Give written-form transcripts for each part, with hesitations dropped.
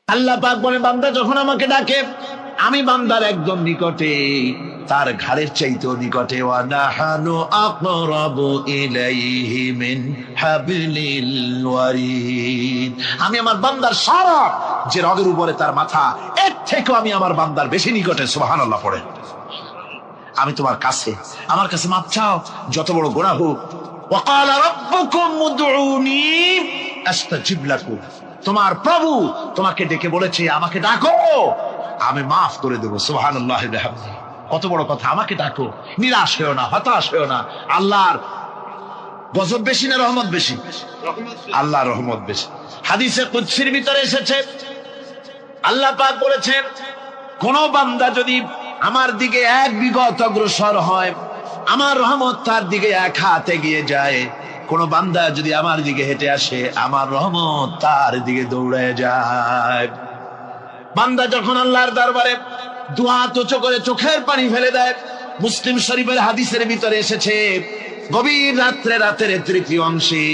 আল্লাহ পাক বলে, বান্দা যখন আমাকে ডাকে আমি বান্দার একদম নিকটে, তার ঘাড়ের চাইতেও নিকটে। ওয়া নাহানু আকরাবু ইলাইহি মিন হাবলিল ওয়ারিদ। আমি আমার বান্দার সারা যে রগের উপরে তার মাথা, এর থেকেও আমি আমার বান্দার বেশি নিকটে। সুবহানাল্লাহ পড়ে। আমি তোমার কাছে, আমার কাছে মাপ চাও, যত বড় গুনাহ হোক। ওয়া ক্বালা রাব্বুকুম উদউনি আস্তাজিব লাকুম। তোমার প্রভু তোমাকে ডেকে বলেছে, আমাকে ডাকো, আমি মাফ করে দেবো। সুবহানাল্লাহ। কত বড় কথা! আমাকে ডাকো, নিরাশ হয়েও না, হতাশ হয়েও না। আল্লাহর গজব বেশি না রহমত বেশি? আল্লাহর রহমত বেশি। হাদিসে কুদসির ভিতরে এসেছে, আল্লাহ পাক বলেছেন, কোন বান্দা যদি আমার দিকে এক বিগত অগ্রসর হয়, আমার রহমত তার দিকে এক হাত এগিয়ে যায়। কোন বান্দা যদি আমার দিকে হেঁটে আসে, আমার রহমত তার দিকে দৌড়ে যায়। বান্দা যখন আল্লাহর দরবারে দুহাত উঁচু করে চোখের পানি ফেলে দেয়, মুসলিম শরীফের হাদিসের ভিতরে এসেছে, গভীর রাত্রে, রাতের তৃতীয় অংশে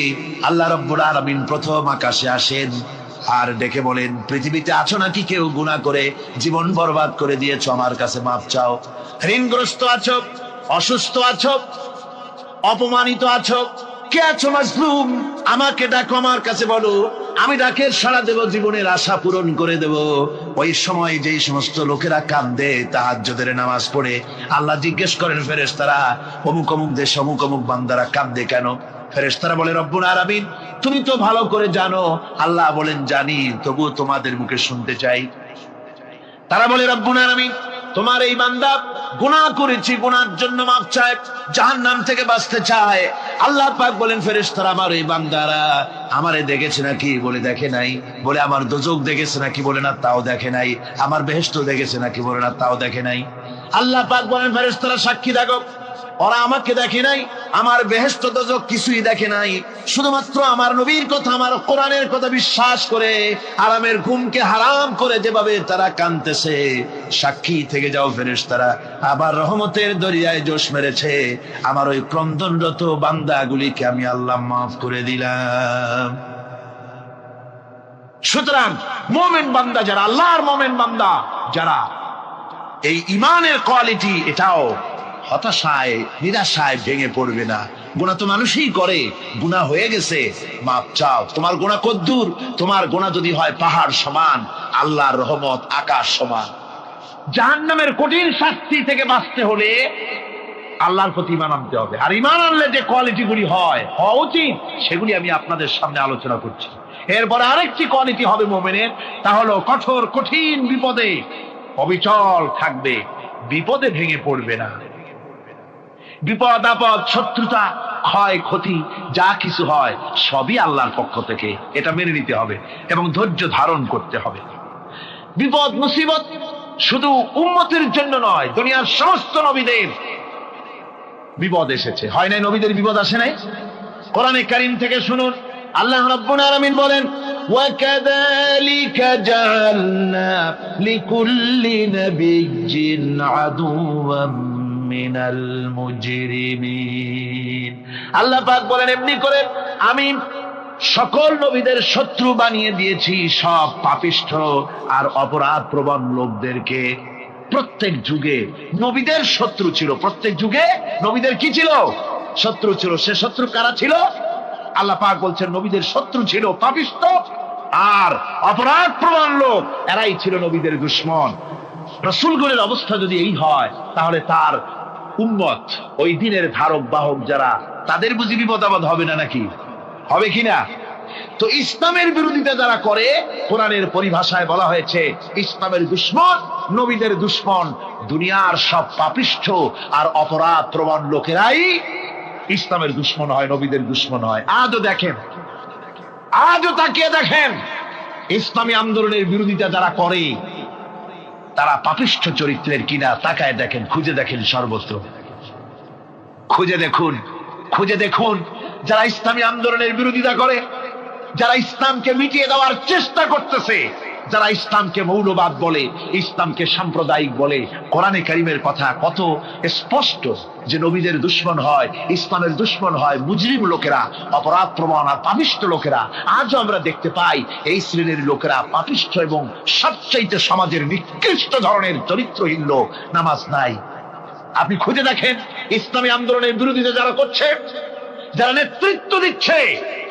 আল্লাহ রাব্বুল আলামিন প্রথম আকাশে আসেন আর ডেকে বলেন, পৃথিবীতে আছো নাকি কেউ গুনাহ করে জীবন বরবাদ করে দিয়েছো? আমার কাছে মাপ চাও। ঋণগ্রস্ত আছো, অসুস্থ আছো, অপমানিত আছো, কে আছো মাজলুম? আমাকে ডাকো, আমার কাছে বলো, আমি ডাকের সাড়া দেব, জীবনের আশা পূরণ করে দেব। ওই সময় যেই সমস্ত লোকেরা কাঁদে তাহাজ্জুদের নামাজ পড়ে, আল্লাহ জিজ্ঞেস করেন ফেরেশতারা, অমুক অমুক দেশ অমুক অমুক বান্দারা কাঁদে কেন? ফেরেশতারা বলে, রব্বুল আলামিন তুমি তো ভালো করে জানো। আল্লাহ বলেন, জানি, তবুও তোমাদের মুখে শুনতে চাই। তারা বলে, রব্বুল আলামিন তোমার এই বান্দা গুনাহ করেছে, গুনাহর জন্য মাফ চায়, জাহান্নাম থেকে বাঁচতে চায়। আল্লাহ পাক বলেন, ফেরেশতারা আমার এই বান্দারা আমারে দেখেছে নাকি? বলে, দেখে নাই। বলে, আমার দোজখ দেখেছে নাকি? বলে, না, তাও দেখে নাই। আমার বেহেশত দেখেছে নাকি? বলে, না, তাও দেখে নাই। আল্লাহ পাক বলেন, ফেরেশতারা সাক্ষী থাকো, ওরা আমাকে দেখে নাই, আমার বেহেশত দোজখ কিছুই দেখে নাই। শুধুমাত্র আমার নবীর কথা, আমার কোরআনের কথা বিশ্বাস করে আরামের ঘুমকে হারাম করে যেভাবে তারা কাঁদতেছে, সাক্ষী থেকে যাও ফেরেশতারা, আবার রহমতের দরিয়ায় জোশ মেরেছে আমার ওই ক্রন্দনরত বান্দাগুলিকে আমি আল্লাহ মাফ করে দিলাম। সুতরাং মুমিন বান্দা যারা, আল্লাহর মুমিন বান্দা যারা, এই ঈমানের কোয়ালিটি, এটাও হতাশায় নিরাশায় ভেঙে পড়বে না। গুনাহ তো মানুষই করে, গুনাহ হয়ে গেছে, মাপ চাও। তোমার গুনাহ কদ্দুর? তোমার গুনাহ যদি হয় পাহাড় সমান, আল্লাহর রহমত আকাশ সমান। জাহান্নামের কঠিন শাস্তি থেকে বাঁচতে হলে আল্লাহর প্রতি ঈমান আনতে হবে। আর ঈমান আনলে যে কোয়ালিটি গুলি হওয়া উচিত, সেগুলি আমি আপনাদের সামনে আলোচনা করছি। এরপরে আরেকটি কোয়ালিটি হবে মুমিনের, তা হলো কঠোর কঠিন বিপদে অবিচল থাকবে, বিপদে ভেঙে পড়বে না। বিপদ আপদ, শত্রুতা, ক্ষয় ক্ষতি যা কিছু হয় সবই আল্লাহর পক্ষ থেকে, এটা মেনে নিতে হবে এবং ধৈর্য ধারণ করতে হবে। বিপদ মুসিবত শুধু উম্মতের জন্য নয়, দুনিয়ার সমস্ত নবীদের বিপদ এসেছে, হয় নাই? নবীদের বিপদ আসে নাই? কোরআনে কারীম থেকে শুনুন, আল্লাহ রাব্বুল আলামিন বলেন, ওয়াকাযালিকা জাআলনা লিকুল্লি নাবিয়্যিন আদুওয়াম মিনাল মুজরিমিন। আল্লাহ পাক বলেন, এমনি করে আমি সকল নবীদের শত্রু বানিয়ে দিয়েছি, সব পাপিষ্ঠ আর অপরাধ প্রবণ লোকদেরকে। প্রত্যেক যুগে নবীদের শত্রু ছিল, প্রত্যেক যুগে নবীদের কি ছিল? শত্রু ছিল। সে শত্রু কারা ছিল? আল্লাহ পাক বলছেন, নবীদের শত্রু ছিল পাপিষ্ঠ আর অপরাধ প্রবণ লোক, এরাই ছিল নবীদের দুশমন। রাসূলগণের অবস্থা যদি এই হয়, তাহলে তার উম্মত, ওই দিনের ধারক বাহক যারা, তাদের বুঝি বিপদ আপদ হবে না নাকি? হবে কিনা? তো ইসলামের বিরোধিতা যারা করে, কোরআনের পরিভাষায় বলা হয়েছে ইসলামের দুশমন, নবীদের দুশমন। দুনিয়ার সব পাপিষ্ঠ আর অপরাধ প্রবণ লোকেরাই ইসলামের দুশমন হয়, নবীদের দুশমন হয়। আজও দেখেন, আজও তাকিয়ে দেখেন, ইসলামী আন্দোলনের বিরোধিতা যারা করে তারা পাপিষ্ঠ চরিত্রের কিনা, তাকায় দেখেন, খুঁজে দেখেন, সর্বত্র খুঁজে দেখুন, খুঁজে দেখুন। যারা ইসলামী আন্দোলনের বিরোধিতা করে, যারা ইসলামকে মিটিয়ে দেওয়ার চেষ্টা করতেছে, যারা ইসলামকে মৌলবাদ বলে, ইসলামকে সাম্প্রদায়িক বলে, কোরআনে কারিমের কথা কত স্পষ্ট যে নবীদের দুশমন হয়, ইসলামের দুশমন হয় মুজরিম লোকেরা, অপরাধ প্রবণ আর পাপিষ্ঠ লোকেরা। আজও আমরা দেখতে পাই এই শ্রেণীর লোকেরা পাপিষ্ঠ এবং সবচাইতে সমাজের নিকৃষ্ট ধরনের চরিত্রহীন লোক। নামাজ নাই। আপনি খুঁজে দেখেন ইসলামী আন্দোলনের বিরোধিতা যারা করছে, যারা নেতৃত্ব দিচ্ছে,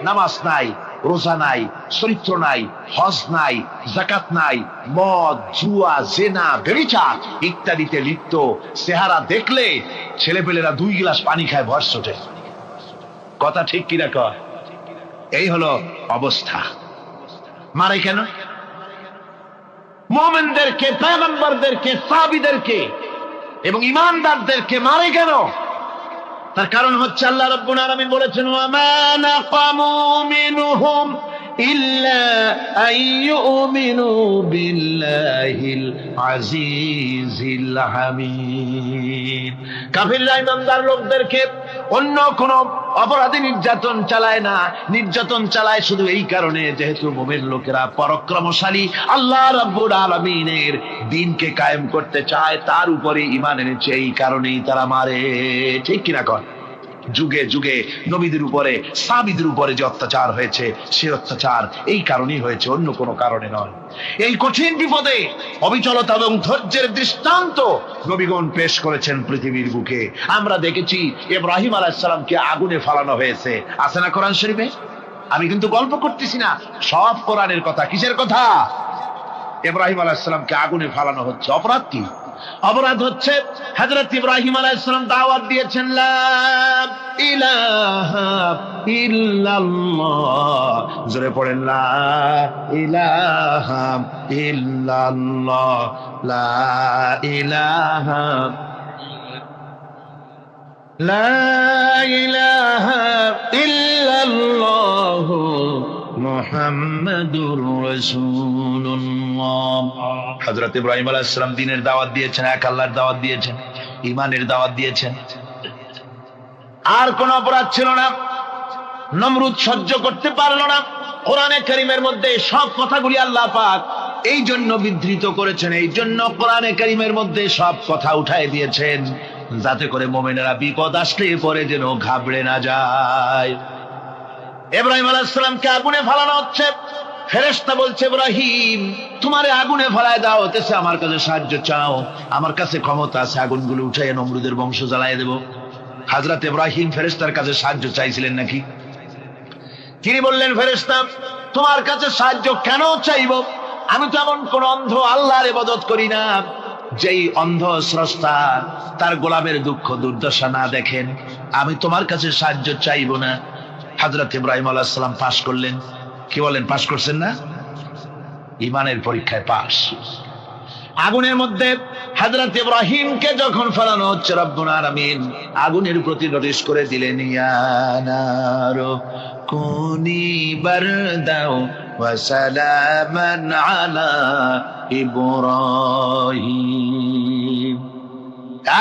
নামাজ নাই, রোজা নাই, চরিত্র নাই, হজ নাই, যাকাত নাই, মদ, জুয়া, জেনা, ব্যভিচার ইত্যাদিতে লিপ্ত। চেহারা দেখলে ছেলেপেলেরা 2 গ্লাস পানি খায় ভরস ওঠে। কথা ঠিক কিনা কয়? এই হলো অবস্থা। মারে কেন? মুমিনদেরকে, পয়গম্বরদেরকে, সাহাবীদেরকে এবং ঈমানদারদেরকে মারে কেন? তার কারণ হচ্ছে আল্লাহ রাব্বুল আলামিন বলেছেন, ওয়া মা নাকামু মিনহুম ইল্লা আইয়ুমিনু বিল্লাহিল আজিজিল হামিদ। কাফিররা ঈমানদার লোকদেরকে অন্য কোন অপরাধী নির্যাতন চালায় না, নির্যাতন চালায় শুধু এই কারণে যেহেতু মুমিন লোকেরা পরাক্রমশালী, আল্লাহ রাব্বুল আলামিনের দ্বীনকে কায়েম করতে চায়, তার উপরে ঈমান এনেছে, এই কারণেই তারা মারে। ঠিক কিনা কর? যুগে যুগে নবীদের উপরে, সাহাবীদের উপরে যে অত্যাচার হয়েছে, সে অত্যাচার এই কারণেই হয়েছে, অন্য কোনো কারণে নয়। এই কঠিন বিপদে অবিচলতা এবং ধৈর্যের দৃষ্টান্ত নবীগণ পেশ করেছেন পৃথিবীর বুকে। আমরা দেখেছি ইব্রাহিম আলাইহিস সালামকে আগুনে ফালানো হয়েছে, আছে না কোরআন শরীফে? আমি কিন্তু গল্প করতেছি না, সব কোরআনের কথা। কিসের কথা? ইব্রাহিম আলাইহিস সালামকে আগুনে ফালানো হচ্ছে। অপরাধ কি? অপরাধ হচ্ছে হযরত ইব্রাহিম আলাইহিস সালাম দাওয়াত দিয়েছেন, লা ইলাহা ইল্লাল্লাহ। জোরে পড়েন, লা ইলাহা ইল্লাল্লাহ, লা ইলাহা, লা ইলাহা ইল্লাল্লাহ মুহাম্মাদুর রাসূলুল্লাহ। হযরত ইব্রাহিম আলাইহিস সালাম দ্বীনের দাওয়াত দিয়েছেন, এক আল্লাহর দাওয়াত দিয়েছেন, ঈমানের দাওয়াত দিয়েছেন। আর কোন অপরাধ ছিল না। নমরুদ সহ্য করতে পারল না। কোরআনে কারীমের মধ্যে সব কথাগুলি আল্লাহ পাক এই জন্য বিধৃত করেছেন, এই জন্য কোরআনে কারীমের মধ্যে সব কথা উঠায় দিয়েছেন, যাতে করে মুমিনেরা বিপদ আসলে পরে যেন ঘাবড়ে না যায়। ইব্রাহিম আলাইহিস সালামকে আগুনে ফালানো হচ্ছে। ফেরেশতা বলছে, ইব্রাহিম তোমারে আগুনে ফালায় দাও হতেছে, আমার কাছে সাহায্য চাও, আমার কাছে ক্ষমতা আছে, আগুনগুলো উঠাইয়া নমরুদের বংশ জ্বালায় দেব। হযরত ইব্রাহিম ফেরেশতার কাছে সাহায্য চাইছিলেন নাকি? তিনি বললেন, ফেরেশতা তোমার কাছে সাহায্য কেন চাইব? আমি তো এমন কোন অন্ধ আল্লাহর ইবাদত করি না যেই অন্ধ স্রষ্টা তার গোলামের দুঃখ দুর্দশা না দেখেন। আমি তোমার কাছে সাহায্য চাইব না। হযরত ইব্রাহিম আলাইহিস সালাম পাশ করলেন। কি বলেন, পাশ করছেন না? ঈমানের পরীক্ষায় পাশ। আগুনের মধ্যে হযরত ইব্রাহিমকে যখন ফেলানো হচ্ছে, রব্বুল আলামিন আগুনের প্রতি নোটিশ করে দিলেন, ইয়া নারু কুনি বারদাও ওয়া সালামান আলা ইব্রাহিম।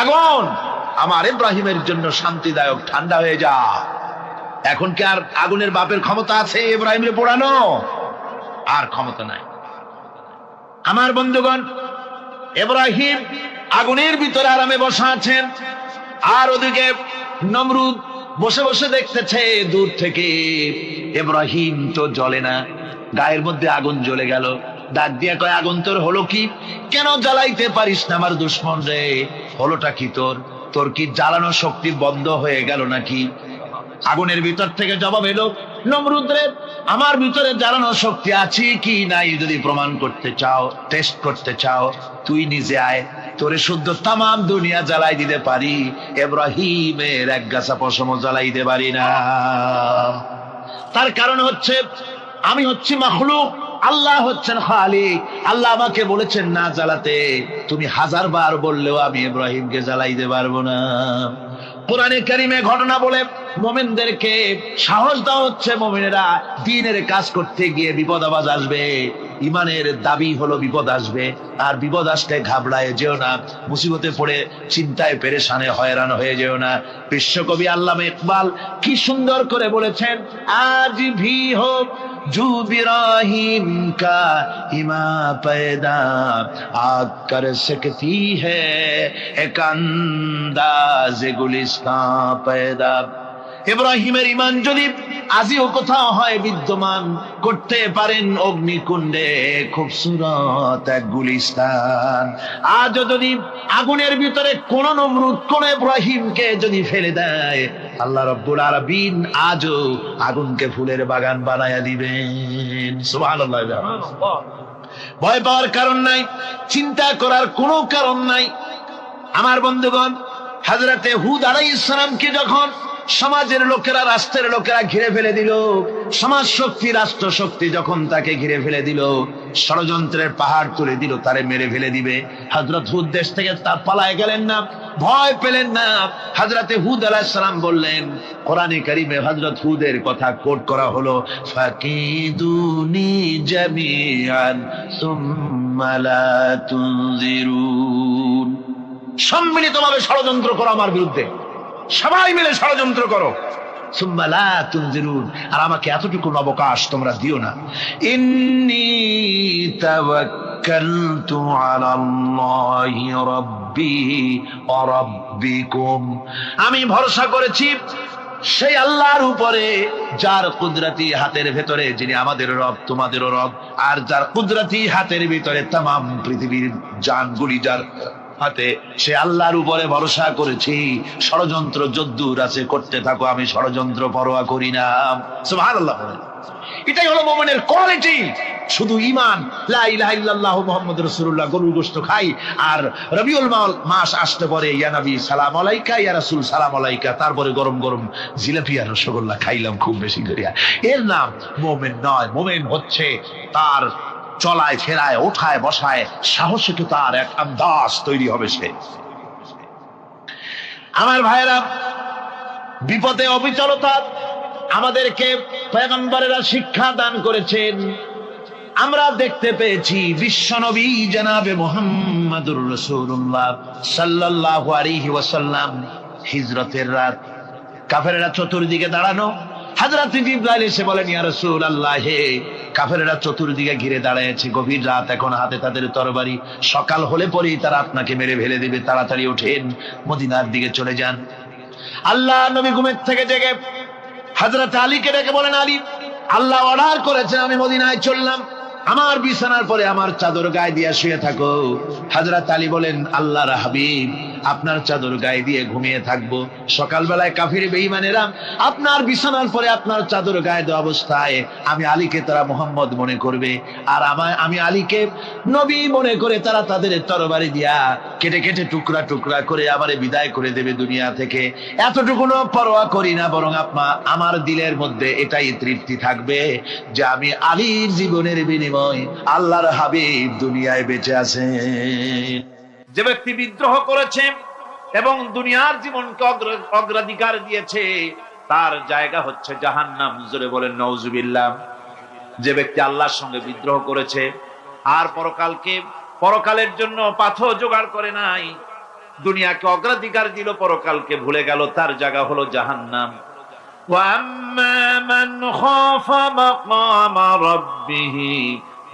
আগুন আমার ইব্রাহিমের জন্য শান্তিদায়ক, ঠান্ডা হয়ে যা। এখন কি আর আগুনের বাপের ক্ষমতা আছে ইব্রাহিমের পোড়ানো? আর ক্ষমতা নাই। আমার বন্ধুগণ, ইব্রাহিম আগুনের ভিতরে আরামে বসা আছেন, আর ওদিকে নমরুদ বসে বসে দেখতেছে দূর থেকে। ইব্রাহিম তো জ্বলে না, গায়ের মধ্যে আগুন জ্বলে গেল। ডাক দিয়া কয়, আগুন তোর হলো কি? কেন জ্বালাইতে পারিস না আমার দুশমন রে? হলোটা কি তোর? তোর কি জ্বালানো শক্তি বন্ধ হয়ে গেল নাকি? আগুনের ভিতর থেকে জবাব এলো, নমরুদ রে, আমার ভিতরে জ্বালানো শক্তি আছে কি নাই যদি প্রমাণ করতে চাও, টেস্ট করতে চাও, তুই নিজে আয়, তোরে শুদ্ধ তামাম দুনিয়া জ্বালাই দিতে পারি, ইব্রাহিমের এক গাছা পশম জ্বালাই দিতে পারি না। তার কারণ হচ্ছে আমি হচ্ছি মাখলুক, আল্লাহ হচ্ছেন খালিক। আল্লাহ আমাকে বলেছেন না জ্বালাতে, তুমি 1000 বার বললেও আমি ইব্রাহিমকে জ্বালাইতে পারবো না। কোরআনে কারীমে ঘটনা বলে মুমিনদেরকে সাহস দেওয়া হচ্ছে, মুমিনেরা দ্বীনের কাজ করতে গিয়ে বিপদ আবাজ আসবে। ঈমানের দাবি হলো বিপদ আসবে, আর বিপদ আসলে ঘাবড়ায় যেও না, মুসিবতে পড়ে চিন্তায় পেরেশানে হয়রান হয়ে যেও না। বিশ্বকবি আল্লামা ইকবাল কি সুন্দর করে বলেছেন, আজ ভি হো जो इब्राहिम का इमा पैदा आग कर सकती है एक अंदाज गुलिस्तां पैदा। ইব্রাহিমের ঈমান যদি আজিও কোথাও হয় বিদ্যমান করতে পারেন অগ্নিকুণ্ডে খুবসুরত এক গুলিস্তান। আজ যদি আগুনের ভিতরে কোন নমরুদ কোন ইব্রাহিমকে যদি ফেলে দেয়, আল্লাহ রাব্বুল আলামিন আজও আগুনকে ফুলের বাগান বানায়া দিবেন। সুবহানাল্লাহ। ভয় পাওয়ার কারণ নাই, চিন্তা করার কোনো কারণ নাই। আমার বন্ধুগণ, হযরতে হুদ আলাইহিস সালামকে যখন সমাজের লোকেরা, রাষ্ট্রের লোকেরা ঘিরে ফেলে দিল, সমাজ শক্তি, রাষ্ট্র শক্তি যখন তাকে ঘিরে ফেলে দিল, ষড়যন্ত্রের পাহাড় তুলে দিল, তারে মেরে ফেলে দিবে, হযরত হুদ দেশ থেকে তার পালায় গেলেন না, ভয় পেলেন না। হযরতে হুদ আলাইহিস সালাম বললেন, কোরআনে কারীমে হযরত হুদের কথা কোট করা হলো, ফাকিদুনি জামিআন সুম্মা লা তুনজিরুন। সম্মিলিতভাবে ষড়যন্ত্র করো আমার বিরুদ্ধে, সবাই মিলে ষড়যন্ত্র করো, সুম্মা লা তুনজিরুন, আর আমাকে এতটুকু অবকাশ তোমরা দিও না। ইন্নী তাওয়াক্কালতু আলাল্লাহি রাব্বি ওয়া রাব্বিকুম, আমি ভরসা করেছি সেই আল্লাহর উপরে যার কুদরতি হাতের ভেতরে, যিনি আমাদের রব তোমাদেরও রব, আর যার কুদরতি হাতের ভিতরে তামাম পৃথিবীর জানগুলি যার হাতে, সে আল্লাহর উপরে ভরসা করেছি। ষড়যন্ত্র যদ্দূর আছে করতে থাকো, আমি ষড়যন্ত্র পরোয়া করি না। সুবহানাল্লাহ। এটাই হলো মুমিনের কোয়ালিটি। শুধু ঈমান, লা ইলাহা ইল্লাল্লাহ মুহাম্মাদুর রাসূলুল্লাহ, গরুর গোশত খাই, আর রবিউল মাস আসতে পরে ইয়া নবী সালাম আলাইকা, ইয়া রাসূল সালাম আলাইকা, তারপরে গরম গরম জিলাপি আর রসগোল্লা খাইলাম খুব বেশি করিয়া, এর নাম মুমিন নয়। মুমিন হচ্ছে তার চলায় ফেরায়, ওঠায় বসায় সাহসে তো তার এক আন্দাজ তৈরি হবে সে। আমার ভাইরা, বিপদে অবিচলতা আমাদেরকে পয়গম্বরেরা শিক্ষা দান করেছেন। আমরা দেখতে পেয়েছি বিশ্বনবী জনাবে মুহাম্মাদুর রাসূলুল্লাহ সাল্লাল্লাহু আলাইহি ওয়াসাল্লাম হিজরতের রাত, কাফেররা চতুর্দিকে দাঁড়ানো, হযরত জিবরাইল এসে বলেন, ইয়া রাসূলুল্লাহ, হে কাফেররা চতুর্দিকে ঘিরে দাঁড়িয়েছে, গভীর রাত, এখন হাতে তাদের তরবারি, সকাল হলে পরেই তারা আপনাকে মেরে ফেলে দেবে, তাড়াতাড়ি ওঠেন, মদিনার দিকে চলে যান। আল্লাহ নবী ঘুমের থেকে জেগে হযরত আলীকে ডেকে বলেন, আলী, আল্লাহ অর্ডার করেছেন আমি মদিনায় চললাম, আমার বিছানার পরে আমার চাদর গায়ে দিয়ে শুয়ে থাকো। হযরত আলী বলেন, আল্লাহর হাবিব, আপনার চাদর গায়ে দিয়ে ঘুমিয়ে থাকবো, সকালবেলায় কাফির বেঈমানেরা আপনার বিছানার পরে আপনার চাদর গায়ে দেওয়া অবস্থায় আমি আলীকে তারা মুহাম্মদ মনে করবে, আর আমি আলীকে নবী মনে করে তারা তাদের তরবারি দিয়া কেটে কেটে টুকরা টুকরা করে আমারে বিদায় করে দেবে দুনিয়া থেকে। এতটুকুনো পরোয়া করি না, বরং আমার দিলের মধ্যে এটাই তৃপ্তি থাকবে যে আমি আলীর জীবনের বিনিময়ে আল্লাহর হাবিব দুনিয়ায় বেঁচে আছেন। যে ব্যক্তি বিদ্রোহ করেছে এবং দুনিয়ার জীবনকে অগ্রাধিকার দিয়েছে, তার জায়গা হচ্ছে জাহান্নাম। জোরে বলেন নাউজুবিল্লাহ। যে ব্যক্তি আল্লাহর সঙ্গে বিদ্রোহ করেছে আর পরকালের জন্য পাথর জোগাড় করে নাই, দুনিয়াকে অগ্রাধিকার দিল, পরকালকে ভুলে গেল, তার জায়গা হলো জাহান্নাম। وَأَمَّا مَنْ خَافَ مَقَامَ رَبِّهِ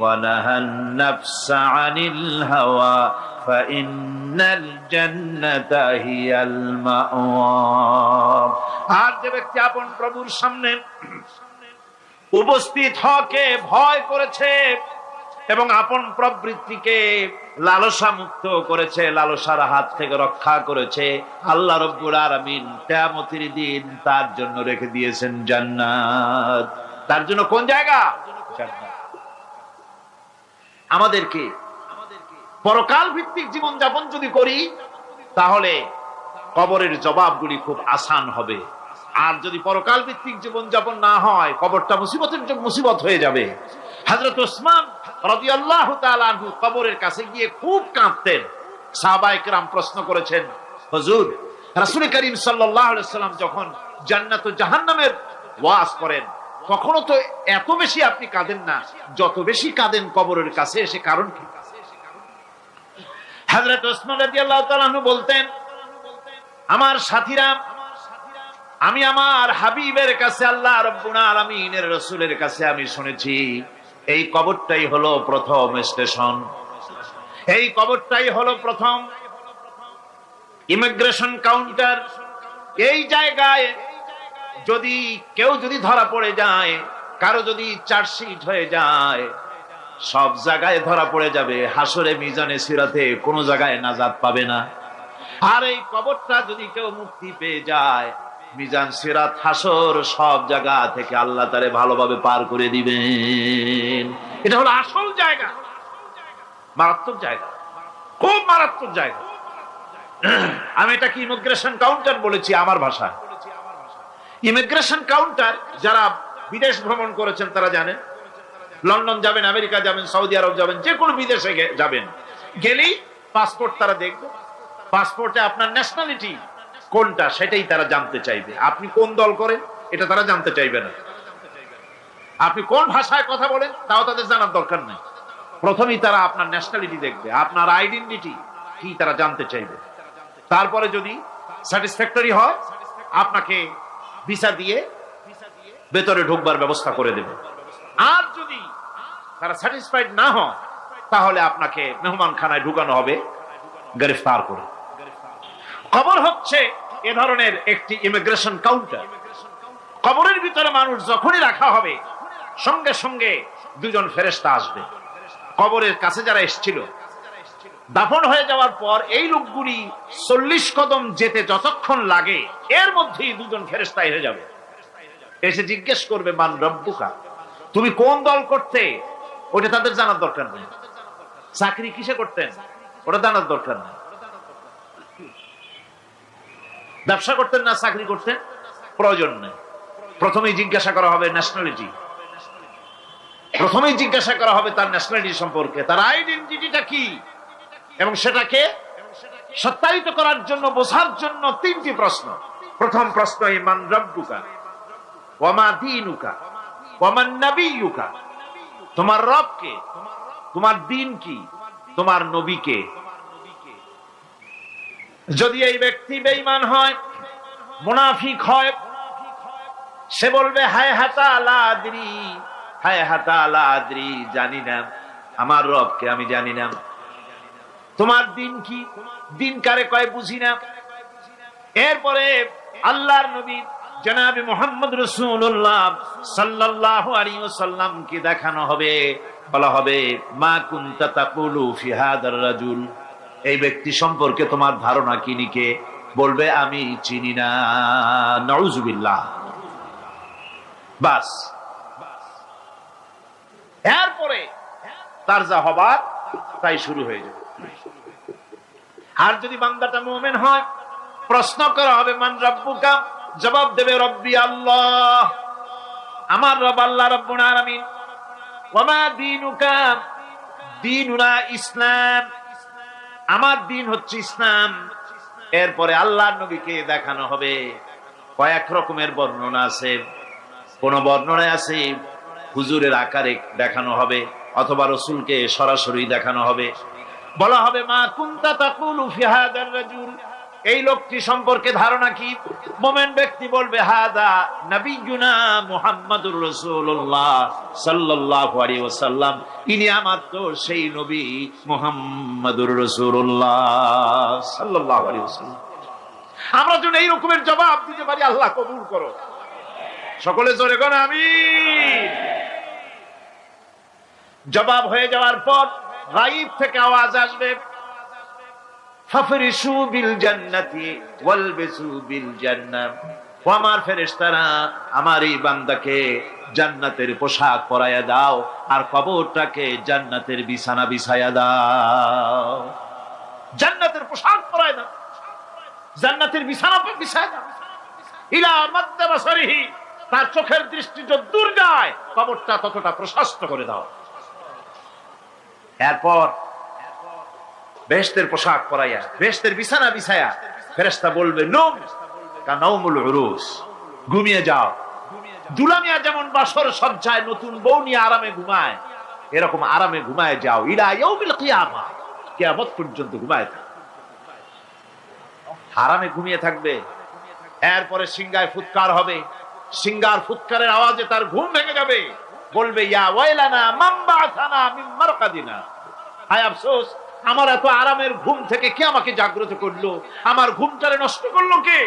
وَنَهَى النَّفْسَ عَنِ الْهَوَى فَإِنَّ الْجَنَّةَ هِيَ الْمَأْوَى। আর যে ব্যক্তি আপন প্রভুর সামনে উপস্থিত হকে ভয় করেছে এবং আপন প্রবৃত্তিকে লালসা মুক্ত করেছে, লালসার হাত থেকে রক্ষা করেছে, আল্লাহ রাব্বুল আলামিন কিয়ামতের দিন তার জন্য রেখে দিয়েছেন জান্নাত। তার জন্য কোন জায়গা? জান্নাত। আমাদেরকে পরকাল ভিত্তিক জীবন যাপন যদি করি, তাহলে কবরের জবাবগুলি খুব আসান হবে। আর যদি পরকাল ভিত্তিক জীবন যাপন না হয়, কবরটা মুসিবত হয়ে যাবে। হযরত ওসমান রাদিয়াল্লাহু তাআলা আনহু কবরের কাছে গিয়ে খুব কাঁদতেন। সাহাবায়ে কেরাম প্রশ্ন করেছেন, হুজুর, রাসূল করিম সাল্লাল্লাহু আলাইহি ওয়াসাল্লাম যখন জান্নাত ও জাহান্নামের ওয়াজ করেন, কখনো তো এত বেশি আপনি কাঁদেন না, যত বেশি কাঁদেন কবরের কাছে এসে, কারণ কি? হযরত ওসমান রাদিয়াল্লাহু তাআলা আনহু বলতেন, আমার সাথীরা আমি আমার হাবিবের কাছে, আল্লাহ রাব্বুল আলামিনের রাসূলের কাছে আমি শুনেছি এই কবরটাই হলো প্রথম স্টেশন, এই কবরটাই হলো প্রথম ইমিগ্রেশন কাউন্টার। এই জায়গায় যদি কেউ ধরা পড়ে যায়, কারো যদি চার্জশিট হয়ে যায়, সব জায়গায় ধরা পড়ে যাবে, হাসরে মিজানে সিরাতে কোনো জায়গায় নাজাত পাবে না। আর এই কবরটা যদি কেউ মুক্তি পেয়ে যায়, মিজান সিরাত হাসর সব জায়গা থেকে আল্লাহ তারে ভালোভাবে পার করে দিবেন। এটা হলো আসল জায়গা, মারাত্মক জায়গা, খুব মারাত্মক জায়গা। আমি এটাকে ইমিগ্রেশন কাউন্টার বলেছি আমার ভাষায়। ইমিগ্রেশন কাউন্টার যারা বিদেশ ভ্রমণ করেছেন তারা জানেন। লন্ডন যাবেন, আমেরিকা যাবেন, সৌদি আরব যাবেন, যে কোনো বিদেশে যাবেন, গেলেই পাসপোর্ট তারা দেখবে। পাসপোর্টে আপনার ন্যাশনালিটি কোনটা সেটাই তারা জানতে চাইবে। আপনি কোন দল করেন এটা তারা জানতে চাইবে না। আপনি কোন ভাষায় কথা বলেন তাও তাদের জানার দরকার নেই। প্রথমেই তারা আপনার ন্যাশনালিটি দেখবে, আপনার আইডেন্টিটি কি তারা জানতে চাইবে। তারপরে যদি স্যাটিসফ্যাক্টরি হয়, আপনাকে ভিসা দিয়ে ভেতরে ঢুকবার ব্যবস্থা করে দেবে। আর যদি তারা স্যাটিসফাইড না হয়, তাহলে আপনাকে মেহমানখানায় ঢুকানো হবে গ্রেফতার করে। কবর হচ্ছে এ ধরনের একটি ইমিগ্রেশন কাউন্টার। কবরের ভিতরে মানুষ যখনই রাখা হবে, সঙ্গে সঙ্গে দুজন ফেরেশতা আসবে। কবরের কাছে যারা এসেছিল, দাফন হয়ে যাওয়ার পর এই লোকগুলি 40 কদম যেতে যতক্ষণ লাগে, এর মধ্যেই দুজন ফেরেশতা এসে যাবে। এসে জিজ্ঞেস করবে, মান রব্বুকা, তুমি কোন দল করতে? ওটা তাদের জানার দরকার নেই। চাকরি কিসে করতেন ওটা জানার দরকার নেই। ব্যবসা করতেন না চাকরি করতেন, প্রয়োজন নেই। প্রথমেই জিজ্ঞাসা করা হবে ন্যাশনালিটি, প্রথমেই জিজ্ঞাসা করা হবে তার ন্যাশনালিটি সম্পর্কে, তার আইডেন্টিটিটা কি, এবং সেটাকে সত্যায়িত করার জন্য, বোঝার জন্য 3টি প্রশ্ন। প্রথম প্রশ্ন, মান রব্বুকা ওয়া মা দীনুকা ওয়া মান নাবিয়্যুকা, তোমার রব কে, তোমার দ্বীন কি, তোমার নবী কে। যদি এই ব্যক্তি বেঈমান হয়, মুনাফিক হয়, সে বলবে হায় হাতা লা আদরি, হায় হাতা লা আদরি, জানি না আমার রবকে, আমি জানি না। তোমার দিন কি, দিন কারে কয় বুঝি না। এরপরে আল্লাহর নবী জনাবে মুহাম্মদ রাসূলুল্লাহ সাল্লাল্লাহু আলাইহি ওয়াসাল্লাম কে দেখানো হবে, বলা হবে মা কুনতা তাকুলু ফি হাদার রাজুল, এই ব্যক্তি সম্পর্কে তোমার ধারণা কি নিকে, বলবে আমি চিনি না। নাউযুবিল্লাহ। বাস, এরপরে তার যা হবার তাই শুরু হয়ে যাবে। আর যদি বান্দাটা মুমিন হয়, প্রশ্ন করা হবে মান রব্বুকা, জবাব দেবে রব্বি আল্লাহ, আমার রব আল্লাহ রাব্বুল আলামিন। ওয়া মা দীনুকা, দীনুনা ইসলাম, আমার দিন হচ্ছে ইসলাম। এরপরে আল্লাহর নবীকে দেখানো হবে। কয়েক রকমের বর্ণনা আছে, কোন বর্ণনায় আছে হুজুরের আকারে দেখানো হবে, অথবা রাসূলকে সরাসরি দেখানো হবে। বলা হবে মা কুনতা তাকুলু ফি হাদার রাজুল, এই লোকটি সম্পর্কে ধারণা কি। মুমিন ব্যক্তি বলবে হাদা নবিয়ুনা মুহাম্মাদুর রাসূলুল্লাহ সাল্লাল্লাহু আলাইহি ওয়াসাল্লাম, ইনি আমার তো সেই নবী মুহাম্মাদুর রাসূলুল্লাহ সাল্লাল্লাহু আলাইহি ওয়াসাল্লাম। আমরা যেন এই রকমের জবাব দিতে পারি, আল্লাহ কবুল করো। সকলে জোরে বলেন আমিন। জবাব হয়ে যাওয়ার পর গায়ব থেকে আওয়াজ আসবে, ফাফরিশু বিল জান্নাতি ওয়ালবিসু বিল জান্নাহ, ও আমার ফেরেশতারা, আমার এই বান্দাকে জান্নাতের পোশাক পরাইয়া দাও, আর কবরটাকে জান্নাতের বিছানা বিছাইয়া দাও। জান্নাতের পোশাক পরাইয়া দাও, জান্নাতের বিছানা বিছাইয়া দাও। ইলা মাদ্দা বাসারিহি, তার চোখের দৃষ্টি যত দূর যায়, কবরটা ততটা প্রশস্ত করে দাও। এরপর বেহেশতের পোশাক পরাইয়া, বেহেশতের বিছানা বিছায়া ফেরেশতা বলবে নূম কানাউমুল উরুস, ঘুমিয়ে যাও। দুলামিয়া যেমন বাসর সজ্জায় নতুন বউ নিয়ে আরামে ঘুমায়, এরকম আরামে ঘুমায় যাও। ইলা ইয়াউমিল কিয়ামা, কিয়ামত পর্যন্ত ঘুমায় থাকো, আরামে ঘুমিয়ে থাকবে। এরপরে সিংহায় ফুৎকার হবে, সিংহার ফুৎকারের আওয়াজে তার ঘুম ভেঙে যাবে, বলবে ইয়া ওয়াইলানা মান বা'আসানা মিন মারকাদিনা, হায় আফসোস, আমার এত আরামের ঘুম থেকে কে আমাকে জাগ্রত করলো, আমার ঘুমটারে নষ্ট করলো কে?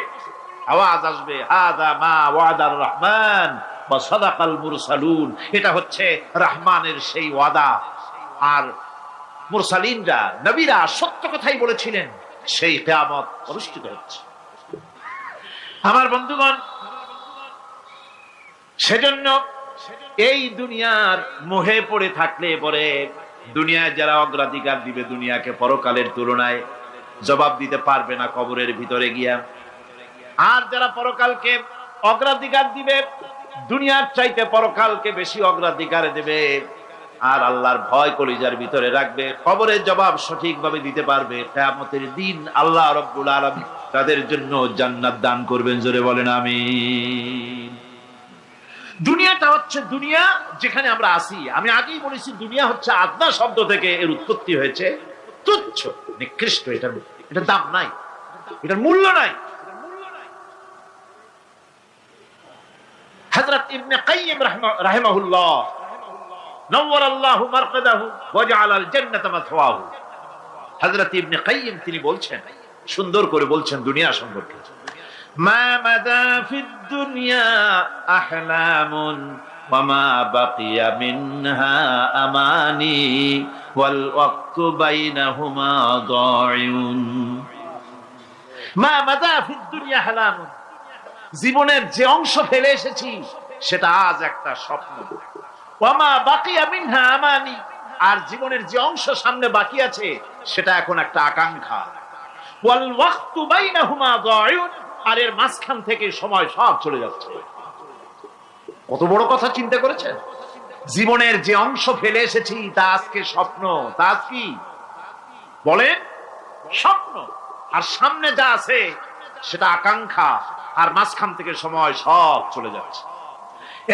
আওয়াজ আসবে হাদা মা ওয়াদার রহমান ওয়া সাদাকাল মুরসালুন, এটা হচ্ছে রহমানের সেই ওয়াদা, আর মুরসালিনরা নবীরা সত্য কথাই বলেছিলেন, সেই কিয়ামত অনুষ্ঠিত হচ্ছে। আমার বন্ধুগণ, সেজন্য এই দুনিয়ার মোহে পড়ে থাকলে পরে দুনিয়ায় যারা অগ্রাধিকার দিবে দুনিয়াকে পরকালের তুলনায়, জবাব দিতে পারবে না কবরের ভিতরে গিয়া। আর যারা পরকালকে অগ্রাধিকার দিবে, দুনিয়ার চাইতে পরকালকে বেশি অগ্রাধিকার দেবে, আর আল্লাহর ভয় কলিজার ভিতরে রাখবে, কবরের জবাব সঠিকভাবে দিতে পারবে, কিয়ামতের দিন আল্লাহ রাব্বুল আলামিন তাদের জন্য জান্নাত দান করবেন। জোরে বলেন আমিন। দুনিয়াটা হচ্ছে দুনিয়া যেখানে আমরা আছি। আমি আগেই বলেছি দুনিয়া হচ্ছে আদনা শব্দ থেকে এর উৎপত্তি হয়েছে, তুচ্ছ, নিকৃষ্ট, এটার দাম নাই, এটার মূল্য নাই। হযরত ইবনে কাইয়িম রাহিমাহুল্লাহ নওয়ারাল্লাহু মারকাদাহু ওয়া জাআলাল জান্নাতা মাথওয়াহু, হযরত ইবনে কাইয়িম তিনি বলছেন, সুন্দর করে বলছেন দুনিয়া সম্পর্কে, মা মাদা ফিদ দুনিয়া আহলামুন ওয়া মা বাকিয়া মিনহা আমানি ওয়াল ওয়াক্তু বাইনাহুমা দাইউন। মা মাদা ফিদ দুনিয়া আহলামুন, জীবনের যে অংশ ফেলে এসেছি সেটা আজ একটা স্বপ্ন, ওয়া মা বাকিয়া মিনহা আমানি, আর জীবনের যে অংশ সামনে বাকি আছে সেটা এখন একটা আকাঙ্ক্ষা, ওয়াল ওয়াক্তু বাইনাহুমা দাইউন, আর এর মাঝখান থেকে সময় সব চলে যাচ্ছে। কত বড় কথা চিন্তা করেছেন? জীবনের যে অংশ ফেলে এসেছি তা আজকে স্বপ্ন, তা আজ কি বলে স্বপ্ন, আর সামনে যা আছে সেটা আকাঙ্ক্ষা, আর মাঝখান থেকে সময় সব চলে যাচ্ছে।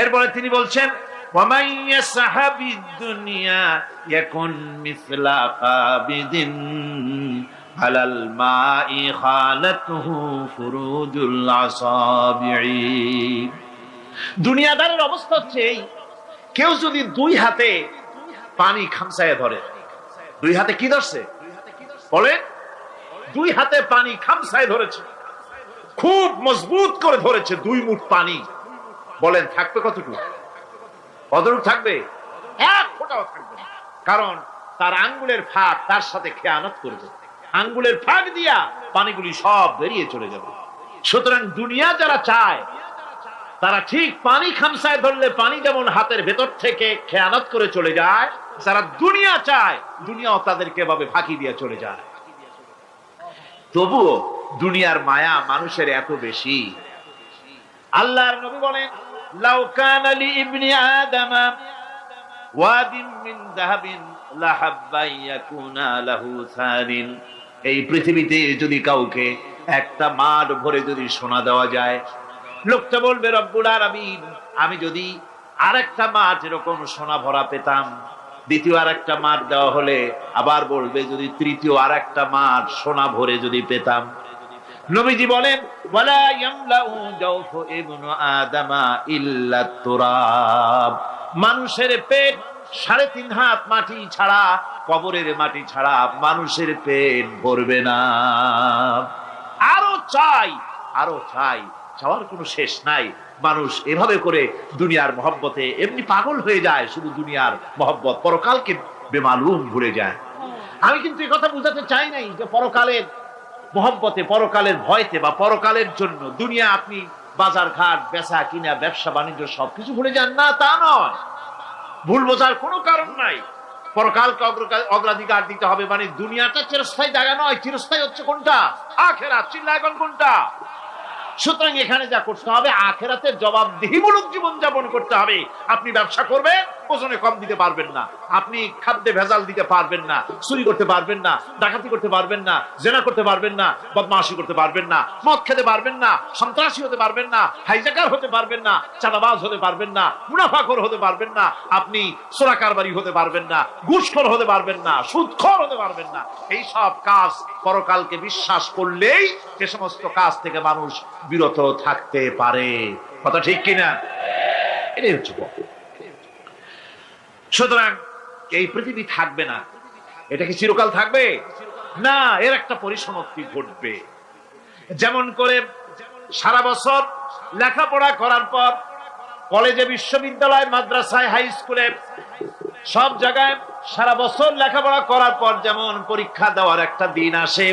এরপরে তিনি বলছেন ওয়ামান ইয়াসহাবিদ দুনিয়া ইয়াকুন মিসলা কাবিদিন আলাল মাই খালাতুহু ফুরুজুল আসাবিঈ। দুনিয়াদারের অবস্থা হচ্ছে এই, কেউ যদি দুই হাতে পানি খামসায় ধরে, দুই হাতে কি ধরছে বলে, দুই হাতে পানি খামসায় ধরেছে, খুব মজবুত করে ধরেছে, 2 মুঠ পানি, বলেন থাকবে কতটুকু? কতটুকু থাকবে? 1 ফোঁটাও থাকবে না, কারণ তার আঙ্গুলের ফাঁক তার সাথে খেয়ানত করবে, আঙ্গুলের ফাঁক দিয়া পানিগুলি সব বেরিয়ে চলে যাবে। সুতরাং দুনিয়া যারা চায় তারা ঠিক পানি খামসায় ধরলে পানি যেমন হাতের ভেতর থেকে খেয়ানত করে চলে যায়, যারা দুনিয়া চায় দুনিয়াও তাদেরকে এভাবে ফাঁকি দিয়ে চলে যায়। তবুও দুনিয়ার মায়া মানুষের এত বেশি। আল্লাহর নবী বলেন লাউ কানা লি ইবনি আদামা ওয়াদিন মিন যাহাবিন লাহাব্বা ইয়াকুনা লাহু সানিন, এই পৃথিবীতে যদি কাউকে একটা মাঠ ভরে যদি সোনা দেওয়া যায়, লোকটা বলবে রব্বুল আলামিন, আমি যদি আরেকটা মাঠ এরকম সোনা ভরা পেতাম, দ্বিতীয় আরেকটা মাঠ দেওয়া হলে আবার বলবে যদি তৃতীয় আরেকটা মাঠ সোনা ভরে যদি পেতাম। নবীজি বলেন ওয়ালা ইয়ামলাউ জাওফু ইবনু আদামা ইল্লা তুরাব, মানুষের পেট 3.5 হাত মাটি ছাড়া, কবরের মাটি ছাড়া মানুষের পেট ভরবে না। আরো চাই, আরো চাই, চাওয়ার কোনো শেষ নাই। মানুষ এভাবে করে দুনিয়ার মহব্বতে এমনি পাগল হয়ে যায়, শুধু দুনিয়ার মহব্বত, পরকালকে বেমালুম ভুলে যায়। আমি কিন্তু এই কথা বুঝাতে চাই নাই যে পরকালের মহব্বতে, পরকালের ভয়তে বা পরকালের জন্য দুনিয়া আপনি বাজার ঘাট বেচা কিনা ব্যবসা বাণিজ্য সবকিছু ভুলে যান, না তা নয়, ভুল বোঝার কোনো কারণ নাই। পরকালকে অগ্রাধিকার দিতে হবে, মানে দুনিয়াটা চিরস্থায়ী জায়গা নয়, চিরস্থায়ী হচ্ছে কোনটা? আখিরাত। চিল্লা এখন কোনটা? সুতরাং এখানে যা করতে হবে আখিরাতের জবাবদিহিমূলক জীবন যাপন করতে হবে। আপনি ব্যবসা করবেন, ওজনে কম দিতে পারবেন না, আপনি খাদ্যে ভেজাল দিতে পারবেন না, চুরি করতে পারবেন না, ডাকাতি করতে পারবেন না, জেনা করতে পারবেন না, বদমাশি করতে পারবেন না, মদ খেতে পারবেন না, সন্ত্রাসী হতে পারবেন না, হাইজাকার হতে পারবেন না, চাঁদাবাজ হতে পারবেন না, মুনাফাখোর হতে পারবেন না, আপনি চোরা কারবারি হতে পারবেন না, ঘুষখোর হতে পারবেন না, সুদখোর হতে পারবেন না। এই সব কাজ পরকালকে বিশ্বাস করলেই যে সমস্ত কাজ থেকে মানুষ বিরত থাকতে পারে। কথা ঠিক কিনা? এটাই হচ্ছে কথা। সুতরাং এই পৃথিবী থাকবে না, এটা কি চিরকাল থাকবে না, এর একটা পরিসমাপ্তি ঘটবে। যেমন করে সারা বছর লেখাপড়া করার পর কলেজে, বিশ্ববিদ্যালয়, মাদ্রাসায়, হাই স্কুলে, সব জায়গায় সারা বছর লেখাপড়া করার পর যেমন পরীক্ষা দেওয়ার একটা দিন আসে,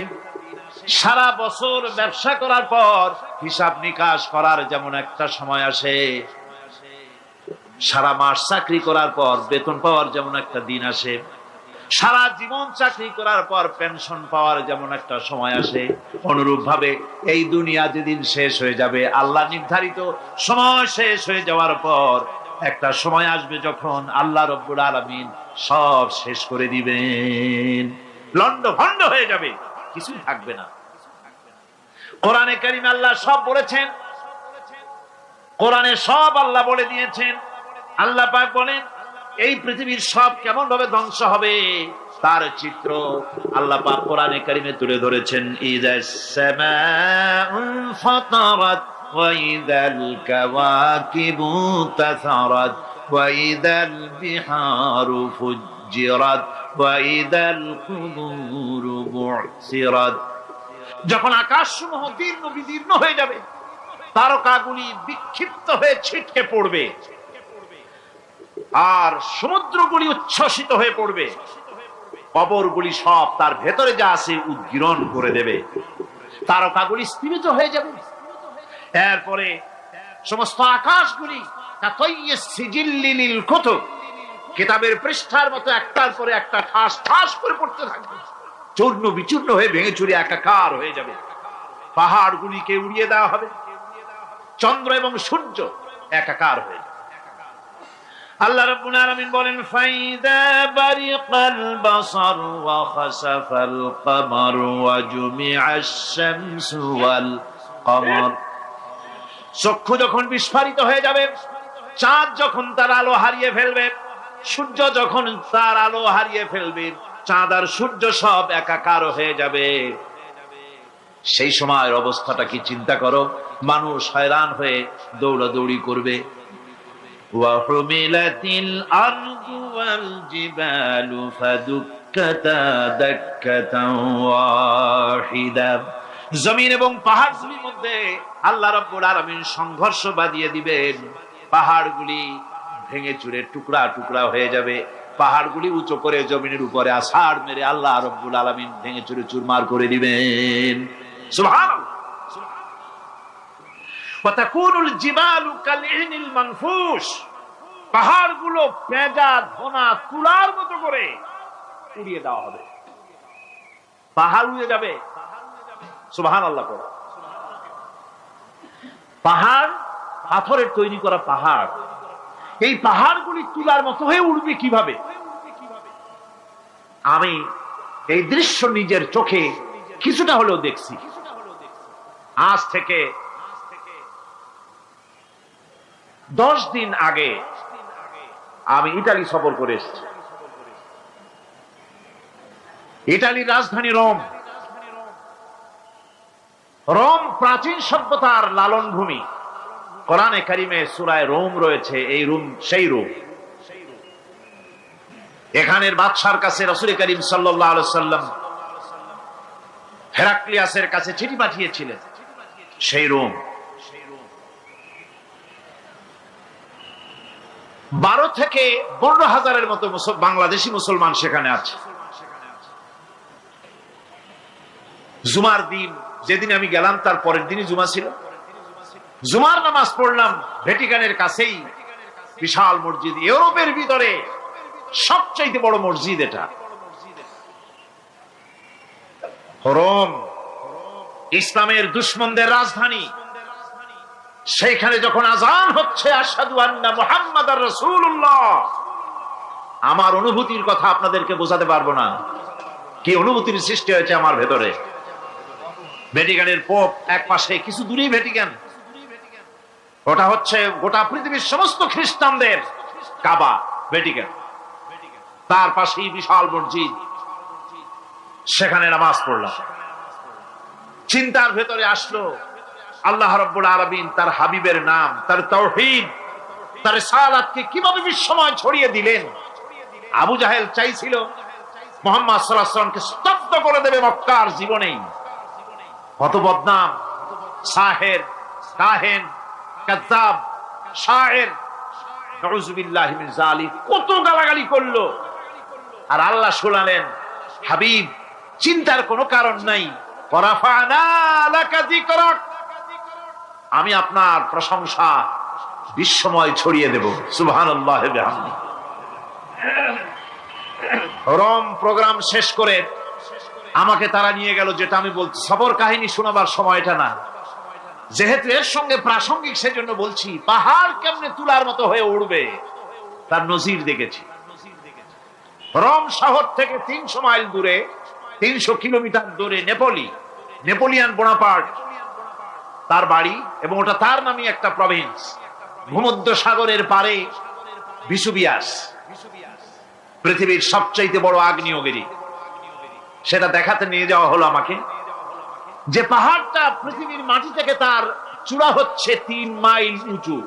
সারা বছর ব্যবসা করার পর হিসাব নিকাশ করার যেমন একটা সময় আসে, সারা মাস চাকরি করার পর বেতন পাওয়ার যেমন একটা দিন আসে, সারা জীবন চাকরি করার পর পেনশন পাওয়ার যেমন একটা সময় আসে, অনুরূপ ভাবে এই দুনিয়া যেদিন শেষ হয়ে যাবে, আল্লাহ নির্ধারিত সময় শেষ হয়ে যাওয়ার পর একটা সময় আসবে যখন আল্লাহ রব্বুল আলামিন সব শেষ করে দিবেন, লন্ডভন্ড হয়ে যাবে, কিছুই থাকবে না। কোরআনে কারীমে আল্লাহ সব বলেছেন, কোরআনে সব আল্লাহ বলে দিয়েছেন। আল্লাহ পাক বলেন এই পৃথিবীর সব কেমন ভাবে ধ্বংস হবে তার চিত্র আল্লাহ পাক কোরআনে কারীমে তুলে ধরেছেন। ইযাস সামাউ ফাতারাত ওয়া ইযাল কাওয়াকিবু তাসারাত ওয়া ইযাল বিহারু ফুজ্জিরাত ওয়া ইযাল কুবুরু বু'সিরাত। যখন আকাশসমূহ দীর্ঘ বিদীর্ণ হয়ে যাবে, তারকাগুলি বিক্ষিপ্ত হয়ে ছিটকে পড়বে, আর সমুদ্রগুলি উচ্ছ্বসিত হয়ে পড়বে, কবরগুলি সব তার ভেতরে যা আছে উদ্গীরণ করে দেবে, তারকাগুলি স্থিমিত হয়ে যাবে। এরপরে সমস্ত আকাশগুলি কিতাবের পৃষ্ঠার মতো একটার পরে একটা ঠাস ঠাস করে পড়তে থাকবে, চূর্ণ বিচূর্ণ হয়ে ভেঙে চুরে একাকার হয়ে যাবে। পাহাড়গুলিকে উড়িয়ে দেওয়া হবে, চন্দ্র এবং সূর্য একাকার হয়ে যাবে। আল্লাহ রাব্বুল আলামিন বলেন ফাইদা বারিকাল বাসার ওয়া খাসাফাল কমার ওয়া জুমিআশ শামসু ওয়াল কমার। চক্ষু যখন বিস্ফারিত হয়ে যাবে, চাঁদ যখন তার আলো হারিয়ে ফেলবে, সূর্য যখন তার আলো হারিয়ে ফেলবে, চাঁদ আর সূর্য সব একাকার হয়ে যাবে, সেই সময়ের অবস্থাটা কি চিন্তা করো। মানুষ হয়রান হয়ে দৌড়াদৌড়ি করবে। ওয়াহুমিলাতিল আরদু ওয়াল জিবালু ফাদুক্কাতা দাক্কাতান ওয়াহিদা। জমিন এবং পাহাড়গুলির মধ্যে আল্লাহ রাব্বুল আলামিন সংঘর্ষ বাঁধিয়ে দিবেন, পাহাড়গুলি ভেঙে চুরে টুকরা টুকরা হয়ে যাবে, পাহাড়গুলি উঁচু করে জমিনের উপরে আছাড় মেরে আল্লাহ রাব্বুল আলামিন ভেঙে চুরে চুরমার করে দিবেন। সুবহানাল্লাহ। ওয়া তাকুনুল জিবালু কালইনিল মানফুশ। পাহাড়গুলো পেঁজা ধোনা তুলার মতো করে উড়িয়ে দেওয়া হবে, পাহাড় উড়ে যাবে। সুবহানাল্লাহ। পাহাড় পাথরের তৈরি করা পাহাড়, এই পাহাড়গুলি তুলার মতো হয়ে উড়বে কিভাবে? আমি এই দৃশ্য নিজের চোখে কিছুটা হলেও দেখছি। আজ থেকে 10 দিন আগে আমি ইতালি সফর করে এসেছি। ইতালির রাজধানী রোম। রোম প্রাচীন সভ্যতার লালন ভূমি। কোরআনে কারিমে সূরায়ে রোম রয়েছে, এই রোম সেই রোম। এখানের বাদশার কাছে রাসূল করিম সাল্লাল্লাহু আলাইহি সাল্লাম হেরাক্লিয়াসের কাছে চিঠি পাঠিয়েছিলেন, সেই রোম। 12 থেকে 15 হাজারের মতো বাংলাদেশি মুসলমান সেখানে আছে। জুমার দিন যেদিন আমি গেলাম তার পরের দিনই জুমা ছিল। জুমার নামাজ পড়লাম ভ্যাটিকানের কাছেই, বিশাল মসজিদ, ইউরোপের ভিতরে সবচাইতে বড় মসজিদ এটা। রোম ইসলামের দুশমনদের রাজধানী। সেইখানে যখন আযান হচ্ছে আশহাদু আন্না মুহাম্মাদার রাসূলুল্লাহ, আমার অনুভূতির কথা আপনাদেরকে বোঝাতে পারবো না, কি অনুভূতির সৃষ্টি হয়েছে আমার ভেতরে। ভ্যাটিকানের পোপ এক পাশে, কিছু দূরেই ভ্যাটিকান, ওটা হচ্ছে গোটা পৃথিবীর সমস্ত খ্রিস্টানদের কাবা, ভ্যাটিকান। তার পাশেই বিশাল মসজিদ, সেখানে নামাজ পড়লাম। চিন্তার ভেতরে আসলো আল্লাহ রাব্বুল আলামিন তার হাবিবের নাম, তার তাওহীদ, তার রিসালাতকে কিভাবে বিশ্বময় ছড়িয়ে দিলেন। আবু জাহেল চাইছিল মুহাম্মদ সাল্লাল্লাহু আলাইহি ওয়াসাল্লামকে স্তব্ধ করে দেবে মক্কার জীবনেই। কত বদনাম, সাহের, কাহেন, কাযযাব, শায়ের, নাউযুবিল্লাহি মিন যালিক, কত গালাগালি করলো। আর আল্লাহ শোনালেন, হাবিব চিন্তার কোনো কারণ নাই, ওয়ারাফা'না লাকা যিকরাক, আমি আপনার প্রশংসা বিশ্বময় ছড়িয়ে দেব। সুবহানাল্লাহি ওয়া বিহামদিহি। রোম প্রোগ্রাম শেষ করে আমাকে তারা নিয়ে গেল, যেটা আমি বলছি সবর কাহিনী শোনাবার সময়টা না, যেহেতু এর সঙ্গে প্রাসঙ্গিক সেজন্য বলছি। পাহাড় কেমনে তুলার মতো হয়ে উঠবে তার নজির দেখেছি। রোম শহর থেকে 300 মাইল দূরে, 300 কিলোমিটার দূরে নেপোলিয়ান বোনাপার্ট তার বাড়ি, এবং ওটা তার নামে একটা প্রভিন্স। ভূমধ্য সাগরের পারে ভিসুভিয়াস, পৃথিবীর সবচাইতে বড় আগ্নেয়গিরি। সেটা দেখাতে নিয়ে যাওয়া হলো আমাকে, যে পাহাড়টা পৃথিবীর মাটি থেকে তার চূড়া হচ্ছে 3 মাইল উঁচু।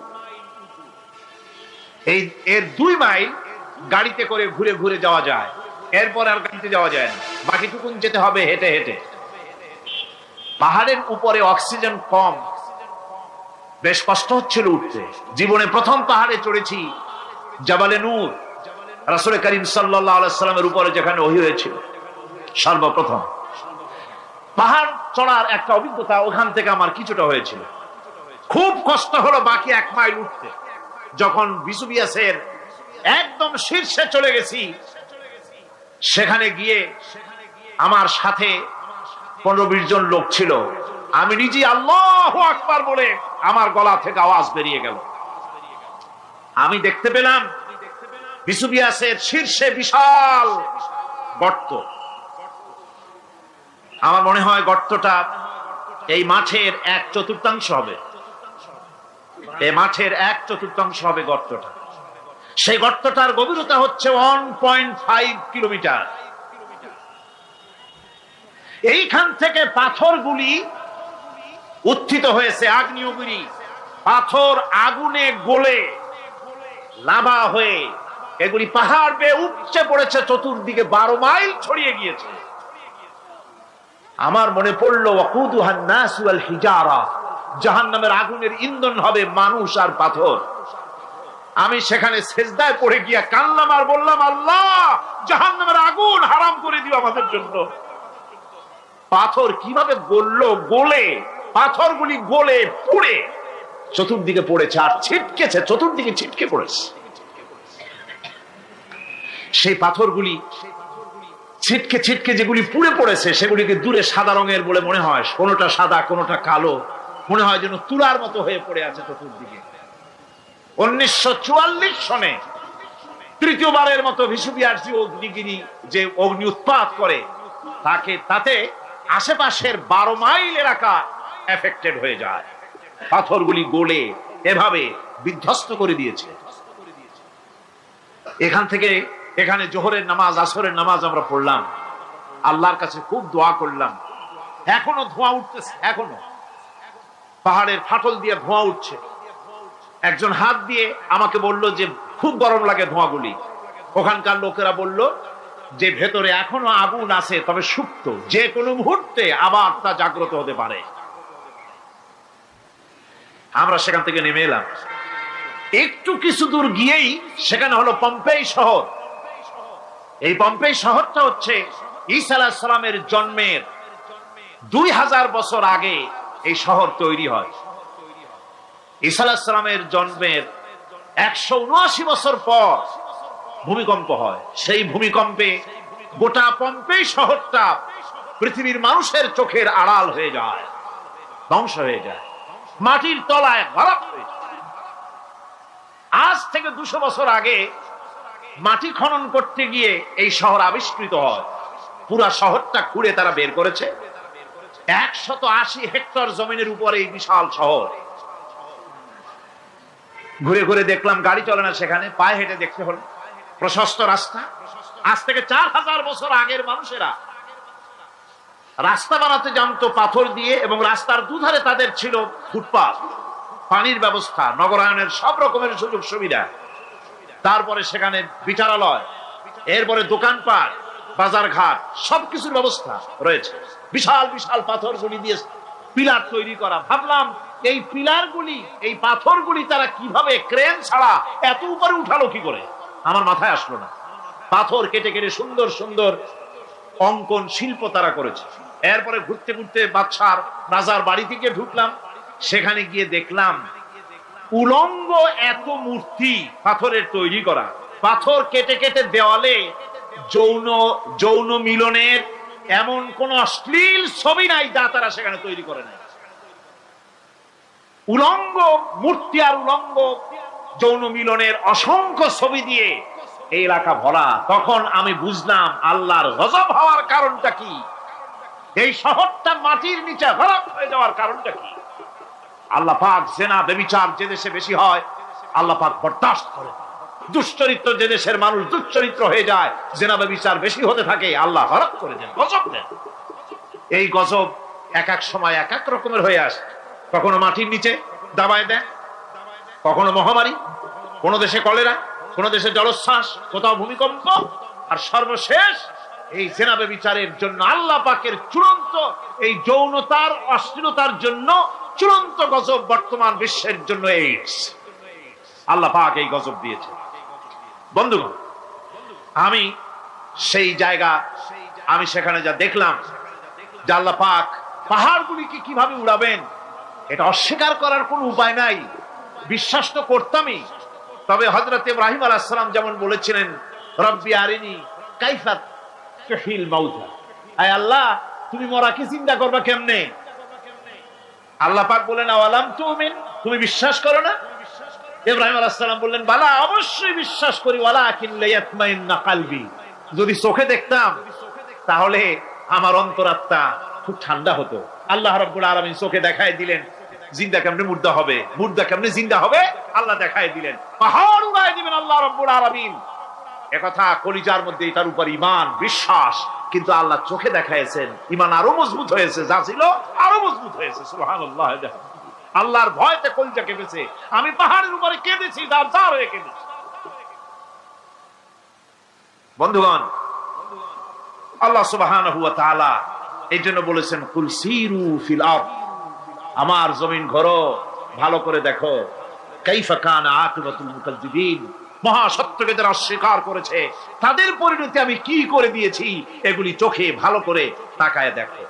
এর 2 মাইল গাড়িতে করে ঘুরে ঘুরে যাওয়া যায়, এরপর আর গাড়িতে যাওয়া যায় না, বাকিটুকুন যেতে হবে হেঁটে হেঁটে। পাহাড়ের উপরে অক্সিজেন কম, বেশ কষ্ট হচ্ছিল উঠতে। জীবনে প্রথম পাহাড়ে চড়েছি, জাবালে নূর, রাসূল করিম সাল্লাল্লাহু আলাইহি সাল্লামের উপরে যেখানে ওহী হয়েছিল সর্বপ্রথম। পাহাড় চড়ার একটা অভিজ্ঞতা ওখান থেকে আমার কিছুটা হয়েছিল। খুব কষ্ট হলো বাকি 1 মাইল উঠতে। যখন ভিসুভিয়াসের একদম শীর্ষে চলে গেছি, সেখানে গিয়ে আমার সাথে 15-20 জন লোক ছিল। আমি নিজে আল্লাহু আকবার বলে আমার গলা থেকে আওয়াজ বেরিয়ে গেল। আমি দেখতে পেলাম ভিসুভিয়াসের শীর্ষে বিশাল গর্ত। আমার মনে হয় গর্তটা এই মাঠের 1/4 হবে। এই মাঠের 1/4 হবে গর্তটা। সেই গর্তটার গভীরতা হচ্ছে 1.5 কিলোমিটার। এইখান থেকে পাথরগুলি উত্থিত হয়েছে, আগ্নেয়গিরি পাথর আগুনে গলে লাভা হয়ে এগুলি পাহাড় বেয়ে উপচে পড়েছে, চতুর্দিকে 12 মাইল ছড়িয়ে গিয়েছে। আমার মনে পড়লো ওয়াকুদুহান নাস ওয়াল হিজারা, জাহান্নামের আগুনের ইন্ধন হবে মানুষ আর পাথর। আমি সেখানে সেজদায় পড়ে গিয়া কান্নাম আর বললাম, আল্লাহ জাহান্নামের আগুন হারাম করে দিও আমাদের জন্য। পাথর কিভাবে গললো, গলে পাথরগুলি গলে পুড়ে চতুর্দিকে পড়েছে আর ছিটকেছে, চতুর্দিকে ছিটকে পড়েছে। সেই পাথরগুলি ছিটকে ছিটকে যেগুলি পুড়ে পড়েছে, সেগুলিকে দূরে সাদা রঙের বলে মনে হয়, কোনোটা সাদা কোনোটা কালো, মনে হয় যেন তুলার মতো হয়ে পড়ে আছে চতুর্দিকে। 1944 সনে তৃতীয়বারের মতো ভিসুভিয়াস অগ্নিগিরি যে অগ্নি উৎপাত করে, তাতে আশেপাশের 12 মাইল এলাকা এফেক্টেড হয়ে যায়। পাথরগুলি গলে এভাবে বিধ্বস্ত করে দিয়েছে। এখান থেকে এখানে জোহরের নামাজ, আসরের নামাজ আমরা পড়লাম, আল্লাহর কাছে খুব দোয়া করলাম। এখনো ধোঁয়া উঠতেছে, এখনো পাহাড়ের ফাটল দিয়ে ধোঁয়া উঠছে। একজন হাত দিয়ে আমাকে বলল যে খুব গরম লাগে ধোঁয়াগুলি। ওখানকার লোকেরা বলল যে ভেতরে এখনো আগুন আছে, তবে সুপ্ত, যে কোনো মুহূর্তে আবার তা জাগ্রত হতে পারে। আমরা সেখান থেকে নেমে এলাম। একটু কিছু দূর গিয়েই সেখানে হলো পম্পেই শহর। এই পম্পেই শহরটা হচ্ছে ঈসা আলাইহিস সালামের জন্মের 2000 বছর আগে এই শহর তৈরি হয়। ঈসা আলাইহিস সালামের জন্মের 179 বছর পর ভূমিকম্প হয়। সেই ভূমিকম্পে গোটা পম্পেই শহরটা পৃথিবীর মানুষের চোখের আড়াল হয়ে যায়, ধ্বংস হয়ে যায়, মাটির তলায় গরক হয়ে যায়। আজ থেকে 200 বছর আগে মাটি খনন করতে গিয়ে এই শহর আবিষ্কৃত হয়। পুরা শহরটা ঘুরে তারা বের করেছে 180 হেক্টর জমিনের উপরে এই বিশাল শহর। ঘুরে ঘুরে দেখলাম গাড়ি চলে না সেখানে, পায়ে হেঁটে দেখতে হলো। প্রশস্ত রাস্তা, আজ থেকে 4000 বছর আগের মানুষেরা রাস্তা বানাতে জানতো পাথর দিয়ে, এবং রাস্তার দুধারে তাদের ছিল ফুটপাথ, পানির ব্যবস্থা, নগরায়নের সব রকমের সুযোগ সুবিধা। তারপরে সেখানে বিচারালয়, এরপরে দোকানপাট, বাজার ঘাট, সবকিছুর ব্যবস্থা রয়েছে। বিশাল বিশাল পাথরগুলি দিয়ে পিলার তৈরি করা। ভাবলাম এই পিলারগুলি, এই পাথরগুলি তারা কিভাবে ক্রেন ছাড়া এত উপরে উঠালো কি করে, আমার মাথায় আসলো না। পাথর কেটে কেটে সুন্দর সুন্দর অঙ্কন শিল্প তারা করেছে। এরপরে ঘুরতে ঘুরতে বাদশার রাজার বাড়ি থেকে ঢুকলাম, সেখানে গিয়ে দেখলাম উলঙ্গ এত মূর্তি পাথরের তৈরি করা। পাথর কেটে কেটে দেওয়ালে যৌন মিলনের এমন কোন অশ্লীল ছবি নাই যা তারা সেখানে তৈরি করে নাই। উলঙ্গ মূর্তি আর উলঙ্গ যৌন মিলনের অসংখ্য ছবি দিয়ে এই এলাকা ভরা। তখন আমি বুঝলাম আল্লাহর গজব হওয়ার কারণটা কি, এই শহরটা মাটির নিচে গরক হয়ে যাওয়ার কারণটা কি। আল্লাহ পাক জেনা ব্যভিচার যে দেশে বেশি হয় আল্লাহ পাক বরদাস্ত করে। দুশ্চরিত্র যে দেশের মানুষ দুশ্চরিত্র হয়ে যায়, জেনা ব্যভিচার বেশি হতে থাকে, আল্লাহ হরক করে দেন, গজব দেন। এই গজব এক এক সময় এক এক রকমের হয়ে আসে। কখনো মাটির নিচে দাবায় দেয়, কখনো মহামারী, কোন দেশে কলেরা, কোন দেশে জলোচ্ছ্বাস, কোথাও ভূমিকম্প, আর সর্বশেষ এই জেনা ব্যভিচারের জন্য আল্লাহ পাকের চূড়ান্ত এই যৌনতার অশ্লীলতার জন্য চূড়ান্ত গজব বর্তমান বিশ্বের জন্য এইডস। আল্লাহ পাক এই গজব দিয়েছে। বন্ধুগণ, আমি সেই জায়গা, আমি সেখানে যা দেখলাম যে আল্লাহ পাক পাহাড়গুলিকে কিভাবে উড়াবেন এটা অস্বীকার করার কোনো উপায় নাই। বিশ্বাস তো করতামই, তবে হযরত ইব্রাহিম আলাইহিস সালাম যেমন বলেছিলেন, রব্বি আরিনি কাইফা তুহিল মাউতা, আয় আল্লাহ তুমি মরাকে চিন্তা করবা কেমনে। আল্লাহ পাক বলেন আওয়ালাম তুমিন, তুমি বিশ্বাস করো না? ইব্রাহিম আলাইহিস সালাম বললেন বালা, অবশ্যই বিশ্বাস করি, ওয়ালাকিন লিয়াতমাইন্না কলবি, যদি চোখে দেখতাম তাহলে আমার অন্তরাত্মা খুব ঠান্ডা হতো। আল্লাহ রাব্বুল আলামিন চোখে দেখায় দিলেন জিন্দা কেমনে মুর্দা হবে, মুর্দা কেমনে জিন্দা হবে, আল্লাহ দেখায় দিলেন। পাহাড় উড়ায় দিবেন আল্লাহ রাব্বুল আলামিন। একথা কলিজার মধ্যে এটার উপর ঈমান বিশ্বাস, কিন্তু আল্লাহ চোখে দেখাইছেন, ঈমান আরো মজবুত হয়েছে, যা ছিল আরো মজবুত হয়েছে। সুবহানাল্লাহ। আল্লাহর ভয়তে কলিজা কেঁপেছে। আমি পাহাড়ের উপরে কেঁদেছি, দাঁড় দাঁড় হয়ে কেঁদেছি। বন্ধুগণ, আল্লাহ সুবহানাহু ওয়া তাআলা এই জন্য বলেছেন কুল সিরু ফিল আরদ, আমার জমিন ঘোরো, ভালো করে দেখো, কাইফা কানা আকিবাতুল মুকাজ্জিবিন, মহা সত্যকে যারা অস্বীকার করেছে তাদের পরিণতি আমি কি করে দিয়েছি, এগুলি চোখে ভালো করে তাকায় দেখো।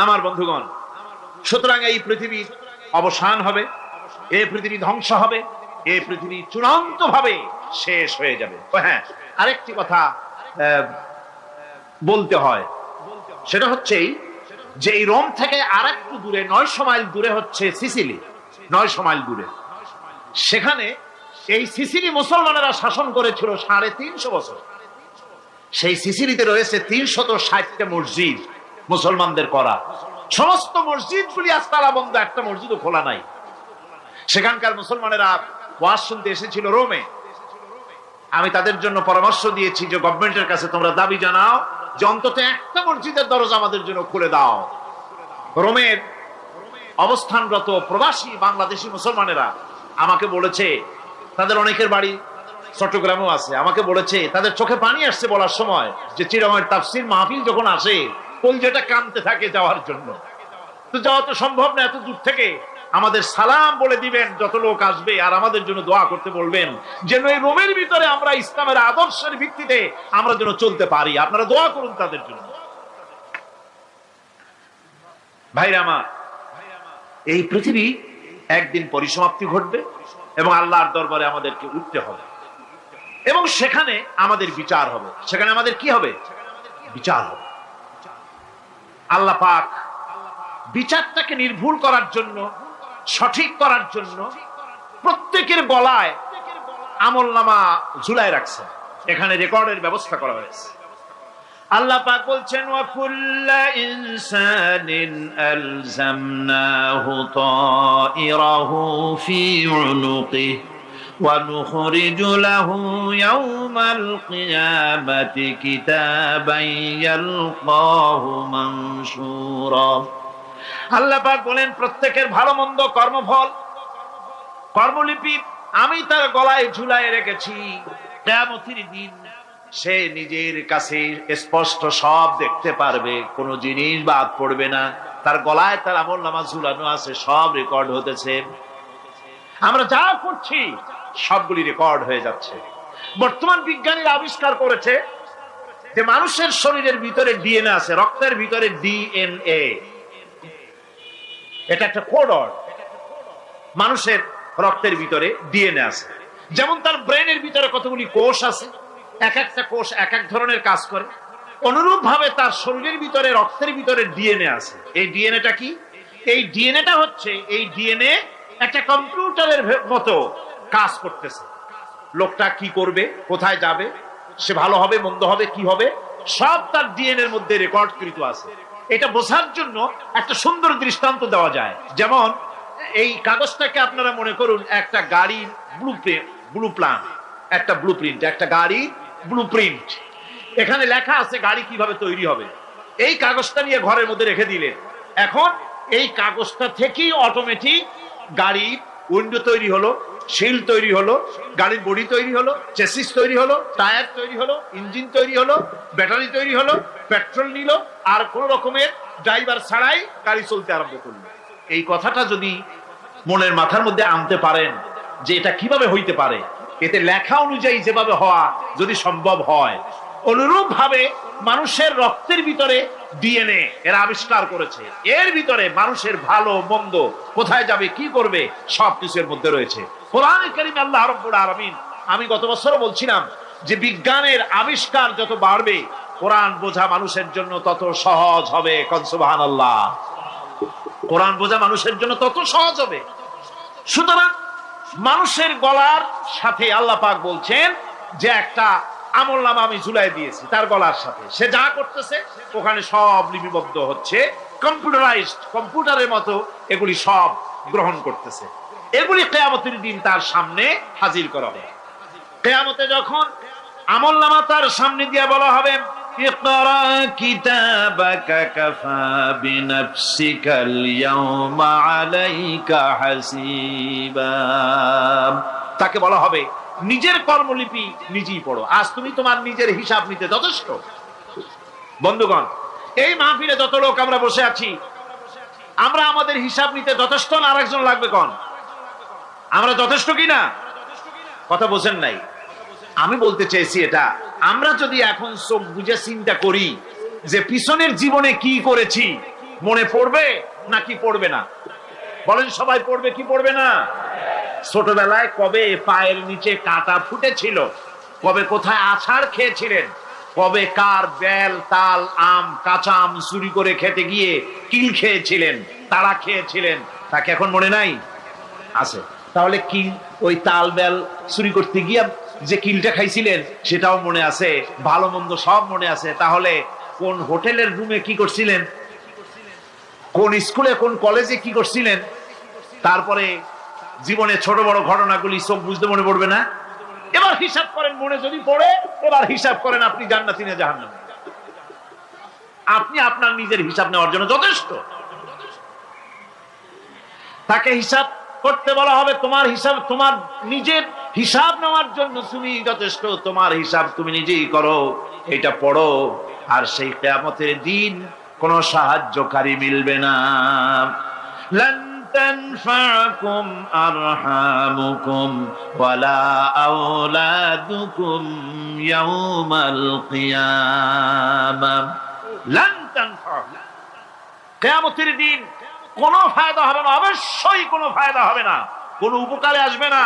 আমার বন্ধুগণ, সুতরাং এই পৃথিবীর অবসান হবে, এই পৃথিবী ধ্বংস হবে, এই পৃথিবী চূড়ান্ত ভাবে শেষ হয়ে যাবে। হ্যাঁ, আরেকটি কথা বলতে হয়, সেটা হচ্ছে যে এই রোম থেকে আর একটু দূরে 900 মাইল দূরে হচ্ছে সিসিলি। 900 মাইল দূরে, সেখানে এই সিসিলি মুসলমানেরা শাসন করেছিল 350 বছর। সেই সিসিলিতে রয়েছে 360টা মসজিদ মুসলমানদের করা। সমস্ত মসজিদগুলি আজ তালা বন্ধ, একটা মসজিদও খোলা নাই। সেখানকার মুসলমানেরা ওয়াজ শুনতে এসেছিল রোমে। আমি তাদের জন্য পরামর্শ দিয়েছি যে গভর্নমেন্টের কাছে তোমরা দাবি জানাও যে অন্তত একটা মসজিদের দরজা আমাদের জন্য খুলে দাও। রোমের অবস্থানরত প্রবাসী বাংলাদেশি মুসলমানেরা আমাকে বলেছে, তাদের অনেকের বাড়ি চট্টগ্রামেও আছে, আমাকে বলেছে তাদের চোখে পানি আসছে বলার সময় যে চিরমের তাফসীর মাহফিল যখন আসে কলজাটা কাঁদতে থাকে যাওয়ার জন্য। তো যাওয়া তো সম্ভব না এত দূর থেকে, আমাদের সালাম বলে দিবেন যত লোক আসবে, আর আমাদের জন্য দোয়া করতে বলবেন যেন এই রোমের ভিতরে আমরা ইসলামের আদর্শের ভিত্তিতে আমরা যেন চলতে পারি। আপনারা দোয়া করুন তাদের জন্য। ভাইরা আমার, এই পৃথিবী একদিন পরিসমাপ্তি ঘটবে এবং আল্লাহর দরবারে আমাদেরকে উঠতে হবে এবং সেখানে আমাদের বিচার হবে। সেখানে আমাদের কি হবে? বিচার হবে। আল্লাহ পাক বিচারটাকে নির্ভুল করার জন্য, সঠিক করার জন্য প্রত্যেকের গলায় আমলনামা ঝুলায় রাখছেন, এখানে রেকর্ডের ব্যবস্থা করা হয়েছে। আল্লাহ পাক বলছেন ওয়া কুল্লা ইনসানিন আলজামনাহু তাইরাহু ফি উনুকিহি ওয়া নুখরিজু লাহু ইয়াওমাল কিয়ামাতি কিতাবান ইয়ালকাহু মানশুরা। আল্লাহ পাক বলেন প্রত্যেকের ভালো মন্দ কর্মফল, কর্মলিপি আমি তার গলায় ঝুলায় রেখেছি। কিয়ামতের দিন সে নিজের কাছে স্পষ্ট সব দেখতে পারবে, কোনো জিনিস বাদ পড়বে না। তার গলায় তার আমলনামা ঝুলানো আছে, সব রেকর্ড হতেছে। আমরা যা করছি সবগুলি রেকর্ড হয়ে যাচ্ছে। বর্তমান বিজ্ঞানীরা আবিষ্কার করেছে যে মানুষের শরীরের ভিতরে ডিএনএ আছে, রক্তের ভিতরে ডিএনএ, এটা একটা কোড। মানুষের রক্তের ভিতরে ডিএনএ আছে, যেমন তার ব্রেনের ভিতরে কতগুলি কোষ আছে, এক একটা কোষ এক এক ধরনের কাজ করে। অনুরূপ ভাবে তার শরীরের ভিতরে রক্তের ভিতরে ডিএনএ আছে। এই ডিএনএটা কি? এই ডিএনএটা হচ্ছে, এই ডিএনএ একটা কম্পিউটারের মতো কাজ করতেছে। লোকটা কি করবে, কোথায় যাবে, সে ভালো হবে মন্দ হবে কি হবে, সব তার ডিএনএ এর মধ্যে রেকর্ডকৃত আছে। এটা বোঝার জন্য একটা সুন্দর দৃষ্টান্ত দেওয়া যায়। যেমন এই কাগজটাকে আপনারা মনে করুন একটা গাড়ির একটা ব্লুপ্রিন্ট, একটা গাড়ির ব্লুপ্রিন্ট। এখানে লেখা আছে গাড়ি কিভাবে তৈরি হবে। এই কাগজটা নিয়ে ঘরের মধ্যে রেখে দিলেন, এখন এই কাগজটা থেকেই অটোমেটিক গাড়ির উইন্ডো তৈরি হলো, শিল তৈরি হলো, গাড়ির বডি তৈরি হলো, চেসিস তৈরি হলো, টায়ার তৈরি হলো, ইঞ্জিন তৈরি হলো, ব্যাটারি তৈরি হলো, পেট্রোল নিল, আর কোন রকমের ড্রাইভার ছাড়াই গাড়ি চলতে আরম্ভ করলো। এই কথাটা যদি মনের মাথার মধ্যে আনতে পারেন যে এটা কিভাবে হইতে পারে, এতে লেখা অনুযায়ী যেভাবে হওয়া যদি সম্ভব হয়, অনুরূপ ভাবে মানুষের রক্তের ভিতরে ডিএনএ এরা আবিষ্কার করেছে। এর ভিতরে মানুষের ভালো মন্দ, কোথায় যাবে কি করবে, সবকিছু এর মধ্যে রয়েছে। কোরআনে কারীমে আল্লাহ রাব্বুল আলামিন, আমি গত বছর বলছিলাম যে বিজ্ঞানের আবিষ্কার যত বাড়বে কোরআন বোঝা মানুষের জন্য তত সহজ হবে। কোন সুবহানাল্লাহ। কোরআন বোঝা মানুষের জন্য তত সহজ হবে। সুতরাং মানুষের গলার সাথে আল্লাহ পাক বলছেন যে একটা আমলনামা আমি ঝুলাই দিয়েছি তার গলার সাথে, সে যা করতেছে ওখানে সব লিপিবদ্ধ হচ্ছে, কম্পিউটারাইজড, কম্পিউটারের মতো এগুলি সব গ্রহণ করতেছে। এগুলি কিয়ামতের দিন তার সামনে হাজির করা হবে। কিয়ামতে যখন আমলনামা তার সামনে দিয়ে বলা হবে ইকরা কিতাবাকা কাফা বিনাফসিকাল ইয়াওমা আলাইকা হাসিবা, তাকে বলা হবে নিজের কর্মলিপি নিজেই পড়ো, আজ তুমি তোমার নিজের হিসাব নিতে যথেষ্ট। বন্ধুগণ, এই মাহফিলে যত লোক আমরা বসে আছি, আমরা আমাদের হিসাব নিতে যথেষ্ট না আরেকজন লাগবে? কোন আমরা যথেষ্ট কিনা? কথা বোঝেন নাই। আমি বলতে চেয়েছি এটা, আমরা যদি এখন চোখ বুঝে চিন্তা করি যে পিছনের জীবনে কি করেছি, মনে পড়বে নাকি পড়বে না? বলেন সবাই পড়বে কি পড়বে না? ছোটবেলায় কবে পায়ের নিচে কাঁটা ফুটেছিল, কবে কোথায় আছাড় খেয়েছিলেন, কবে কার বেল তাল আম কাঁচা আম চুরি করে খেতে গিয়ে কিল খেয়েছিলেন, তাড়া খেয়েছিলেন, তাকে এখন মনে নাই? আছে। তাহলে কি ওই তাল বেল চুরি করতে গিয়ে যে কিলটা খাইছিলেন সেটাও মনে আছে, ভালো মন্দ সব মনে আছে। তাহলে কোন হোটেলের রুমে কি করছিলেন, কোন স্কুলে কোন কলেজে কি করছিলেন, তারপরে জীবনে ছোট বড় ঘটনাগুলি সব বুঝতে মনে পড়বে না? এবার হিসাব করেন, মনে যদি পড়ে এবার হিসাব করেন আপনি জান্নাতি না জাহান্নামী। আপনি আপনার নিজের হিসাব নেওয়ার জন্য যথেষ্ট। তাকে হিসাব করতে বলা হবে, তোমার হিসাব, তোমার নিজের হিসাব নেওয়ার জন্য তুমি যথেষ্ট, তোমার হিসাব তুমি নিজেই করো, এটা পড়ো। আর সেই কিয়ামতের দিন কোনো সাহায্যকারী মিলবে না। লান তানফাকুম আরহামুকুম ওয়ালা আওলাদুকুম ইয়াওমাল কিয়ামা। লান তানফা, কিয়ামতের দিন কোনো ফায়দা হবে না, অবশ্যই কোনো ফায়দা হবে না, কোনো উপকারে আসবে না।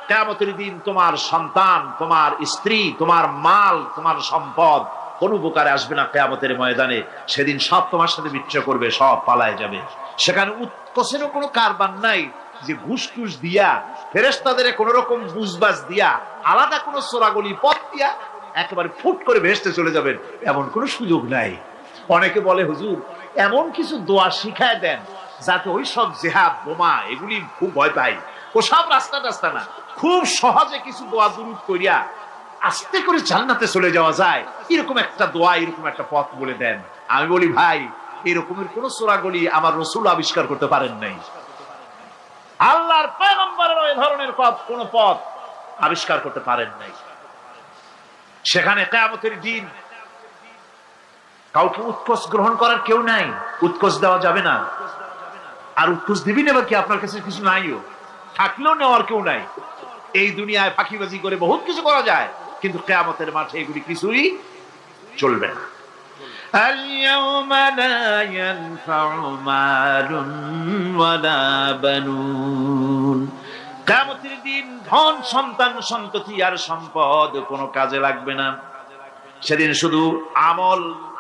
কিয়ামতের দিন তোমার সন্তান, তোমার স্ত্রী, তোমার মাল, তোমার সম্পদ কোন উপকারে আসবে না। কিয়ামতের ময়দানে সেদিন সব তোমার সাথে বিচ্ছেদ করবে, সব পালায় যাবে। সেখানে উৎকোচেরও কোনো কারবার নাই, যে ঘুষ টুস দিয়া ফেরেশতাদের কোন রকম বুঝবাজ দিয়া আলাদা কোন চোরাগলি পথ দিয়া একেবারে ফুট করে ভেস্তে চলে যাবেন, এমন কোন সুযোগ নাই। অনেকে বলে হুজুর এমন কিছু দোয়া শিখায় দেন যাতে ওই সব জেহাদ বোমা এগুলি খুব ভয় পাই, ওসব রাস্তা টাস্তা না, খুব সহজে কিছু দোয়া দুরূদ করিয়া আস্তে করে জান্নাতে চলে যাওয়া যায়, এরকম একটা দোয়া, এরকম একটা পথ বলে দেন। আমি বলি ভাই এরকমের কোন চোরাগলি আমার রাসূল আবিষ্কার করতে পারেন নাই, আল্লাহর পয়গম্বরের ওই ধরনের কোন পথ আবিষ্কার করতে পারেন নাই। সেখানে কিয়ামতের দিন কাউকে উৎকোচ গ্রহণ করার কেউ নাই, উৎকোচ দেওয়া যাবে না। আর উৎকোচ দিবেন এবার কি, আপনার কাছে কিছু নাইও, থাকলেও নেওয়ার কেউ নাই। এই দুনিয়ায় ফাঁকিবাজি করে বহুত কিছু করা যায়, কিন্তু কিয়ামতের মাঠে এগুলি কিছুই চলবে না। اليوم لا ينفع مال ولا بنون। কিয়ামতের দিন ধন সম্তান সন্ততি আর সম্পদ কোনো কাজে লাগবে না। সেদিন শুধু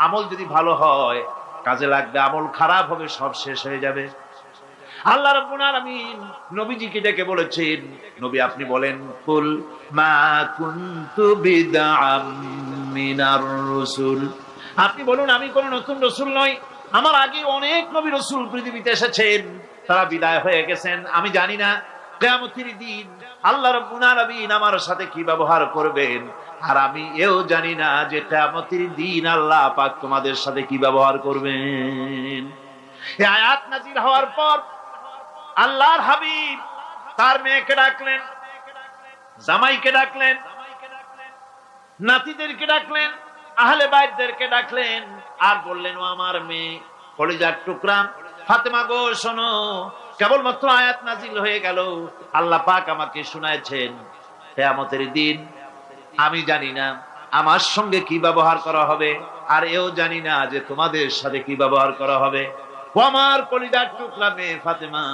আমল যদি ভালো হয় কাজে লাগবে, আমল খারাপ হবে সব শেষ হয়ে যাবে। আল্লাহ রাব্বুল আলামিন নবীজিকে ডেকে বলেছেন, নবী আপনি বলেন, কুল মা কুনতু বিদআম মিনার রাসূল, আপনি বলুন আমি কোন নতুন রাসূল নই, আমার আগে অনেক নবী রাসূল পৃথিবীতে এসেছেন, তারা বিদায় হয়ে গেছেন। আমি জানি না কিয়ামতের দিন আল্লাহ রাব্বুল আলামিন আমার সাথে কি ব্যবহার করবেন, আর আমি এও জানি না যে কিয়ামতের দিন আল্লাহ পাক তোমাদের সাথে কি ব্যবহার করবেন। এই আয়াত নাযিল হওয়ার পর আল্লাহর হাবিব তার মেয়েকে ডাকলেন, জামাইকে ডাকলেন, নাতিদেরকে ডাকলেন, আহলে বাইতদেরকে ডাকলেন, আর বললেন ও আমার মেয়ে কলিজার টুকরা ফাতেমা গো শোনো, কেবলমাত্র আয়াত নাযিল হয়ে গেল, আল্লাহ পাক আমাকে শুনাইছেন কিয়ামতের দিন আমি জানি না আমার সঙ্গে কি ব্যবহার করা হবে, আর এও জানি না যে তোমাদের সাথে কি ব্যবহার করা হবে। ও আমার কলিজার টুকরা মেয়ে ফাতেমা,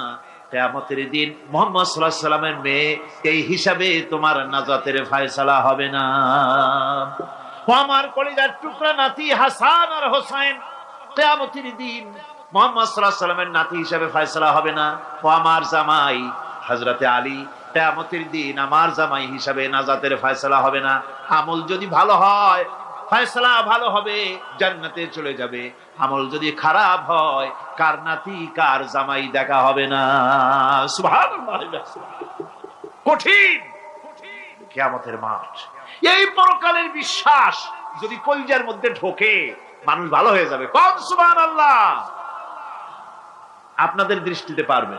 কিয়ামতের দিন মুহাম্মদ সাল্লাল্লাহু আলাইহি সাল্লামের মেয়ে এই হিসাবে তোমার নাজাতের ফয়সালা হবে না। ও আমার কলিজার টুকরা নাতি হাসান আর হোসেন, কিয়ামতের দিন মুহাম্মদ সাল্লাল্লাহু আলাইহি সাল্লামের নাতি হিসাবে ফয়সালা হবে না। ও আমার জামাই হযরতে আলী, কিয়ামতের দিন আমার জামাই হিসাবে নাজাতের ফয়সালা হবে না। আমল যদি ভালো হয় ফয়সালা ভালো হবে, জান্নাতে চলে যাবে। আমল যদি খারাপ হয় কার নাতি কার জামাই দেখা হবে না। সুবহানাল্লাহ। কঠিন কিয়ামতের মাঠ, এই পরকালের বিশ্বাস যদি কলিজার মধ্যে ঢোকে মানুষ ভালো হয়ে যাবে। কোন সুবহানাল্লাহ। আপনাদের দৃষ্টিতে পারবে,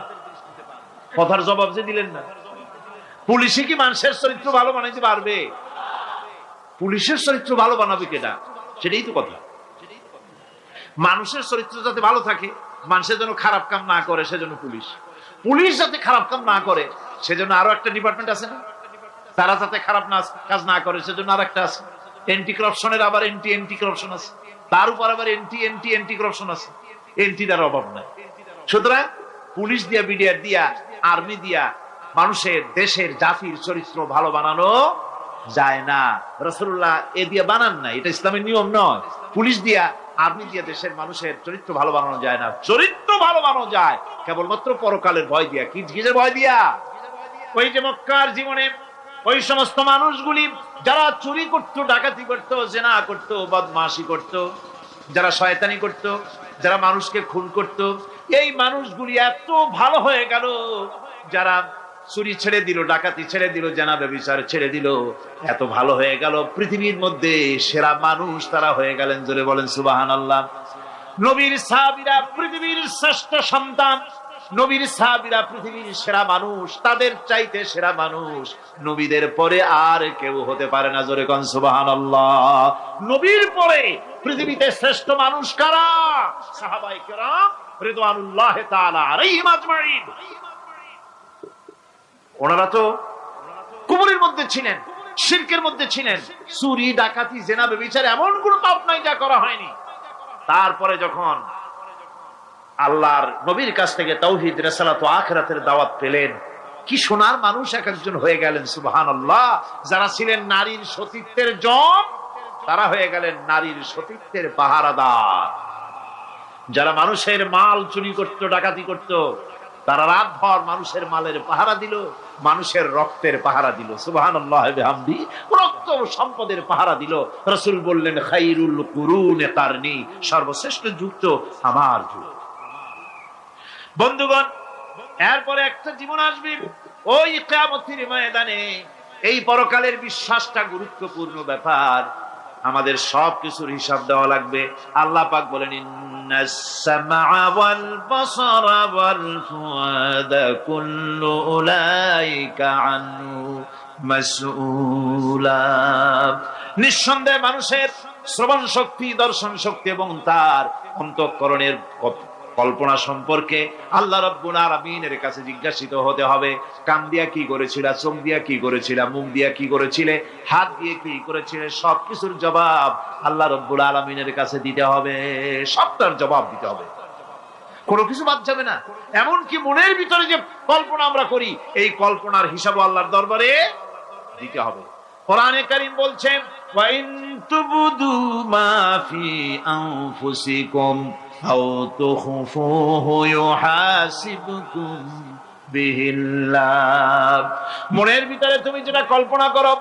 কথার জবাব যে দিলেন না। পুলিশে কি মানুষের চরিত্র ভালো বানাইতে পারবে? পুলিশের চরিত্র ভালো বানাবে কেটা? সেটাই তো কথা। মানুষের চরিত্র যাতে ভালো থাকে, মানুষের জন্য খারাপ কাম না করে সেজন্য পুলিশ, পুলিশ যাতে খারাপ কাম না করে সেজন্য আরো একটা ডিপার্টমেন্ট আছে না, তারা যাতে খারাপ কাজ না করে সেজন্য আর একটা আছে। এন্টি করাপশনের আবার এন্টি করাপশন আছে, তার উপর আবার এন্টি করাপশন আছে। এন্টিটার অভাব নাই। সুতরাং পুলিশ দিয়া, বিডিআর দিয়া, আর্মি দিয়া মানুষের, দেশের, জাতির চরিত্র ভালো বানানো যায় না। রাসূলুল্লাহ এ দিয়ে বানান না, এটা ইসলামের নিয়ম নয়। পুলিশ দিয়া, আর্মি দিয়া দেশের মানুষের চরিত্র ভালো বানানো যায় না। চরিত্র ভালো বানানো যায় কেবলমাত্র পরকালের ভয় দিয়া। কি কিসের ভয় দিয়া? ওই যে মক্কার জীবনে ওই সমস্ত মানুষগুলি যারা চুরি করত, ডাকাতি করত, জেনা করত, বদমাশি করত, যারা শয়তানি করত, যারা মানুষকে খুন করত, এই মানুষগুলি এত ভালো হয়ে গেল, যারা চুরি ছেড়ে দিল, ডাকাতি ছেড়ে দিল, জেনা ব্যভিচার ছেড়ে দিল, এত ভালো হয়ে গেল, পৃথিবীর মধ্যে সেরা মানুষ তারা হয়ে গেলেন। জোরে বলেন সুবহানাল্লাহ। নবীর সাহাবীরা পৃথিবীর শ্রেষ্ঠ সন্তান, নবীর সাহাবীরা পৃথিবীর সেরা মানুষ, তাদের চাইতে সেরা মানুষ নবীদের পরে আর কেউ হতে পারে না। জোরে কোন সুবহানাল্লাহ। নবীর পরে পৃথিবীতে শ্রেষ্ঠ মানুষ কারা? সাহাবায়ে কেরাম রিদওয়ানুল্লাহি তাআলা আলাইহিম আজমাইন। ওনারা তো কুফরের মধ্যে ছিলেন, শিরকের মধ্যে ছিলেন, চুরি, ডাকাতি, জেনা, ব্যভিচার এমন কোন পাপ নাই যা করা হয়নি। তারপরে যখন আল্লাহর নবীর কাছ থেকে তাওহীদ, রিসালাত ও আখিরাতের দাওয়াত পেলেন, কি সোনার মানুষ এক একজন হয়ে গেলেন। সুবহানাল্লাহ। যারা ছিলেন নারীর সতীত্বের জম, তারা হয়ে গেলেন নারীর সতীত্বের পাহারাদার। যারা মানুষের মাল চুরি করত, ডাকাতি করত, তারা রাতভর মানুষের মালের পাহারা দিল, মানুষের রক্তের পাহারা দিল। সুবহানাল্লাহ ওয়া বিহামদি, রক্ত সম্পদের পাহারা দিল। রাসূল বললেন খায়রুল কুরুনে কারনি, সর্বশ্রেষ্ঠ যুগ তো আমার যুগ। বন্ধুগণ, এরপরে একটা জীবন আসবে ওই কিয়ামতের ময়দানে। এই পরকালের বিশ্বাসটা গুরুত্বপূর্ণ ব্যাপার, আমাদের সবকিছুর হিসাব দেওয়া লাগবে। আল্লাহ পাক বলেন ইন্নাস সামআ ওয়াল বাসারা ওয়াল ফুআদা কুল্লু উলাইকা আনহু মাসউলা। নিঃসন্দেহে মানুষের শ্রবণ শক্তি, দর্শন শক্তি এবং তার অন্তঃকরণের কল্পনা সম্পর্কে আল্লাহ রাব্বুল আলামিনের কাছে জিজ্ঞাসিত হতে হবে। কান দিয়া কি করেছিল, চোখ দিয়া কি করেছিল, মুখ দিয়া কি করেছিলে, হাত দিয়ে কি করেছিলে, সবকিছুর জবাব আল্লাহ রাব্বুল আলামিনের কাছে দিতে হবে। সবটার জবাব দিতে হবে, কোনো কিছু বাদ যাবে না। এমনকি মনের ভিতরে যে কল্পনা আমরা করি, এই কল্পনার হিসাব আল্লাহর দরবারে দিতে হবে। কোরআনে কারীম বলছেন ওয়া ইন তুবদু মা ফি আনফুসিকুম আও তুখফুহু ইউহাসিবকুম বিহিল্লাহ। মনের ভিতরে তুমি যেটা কল্পনা করো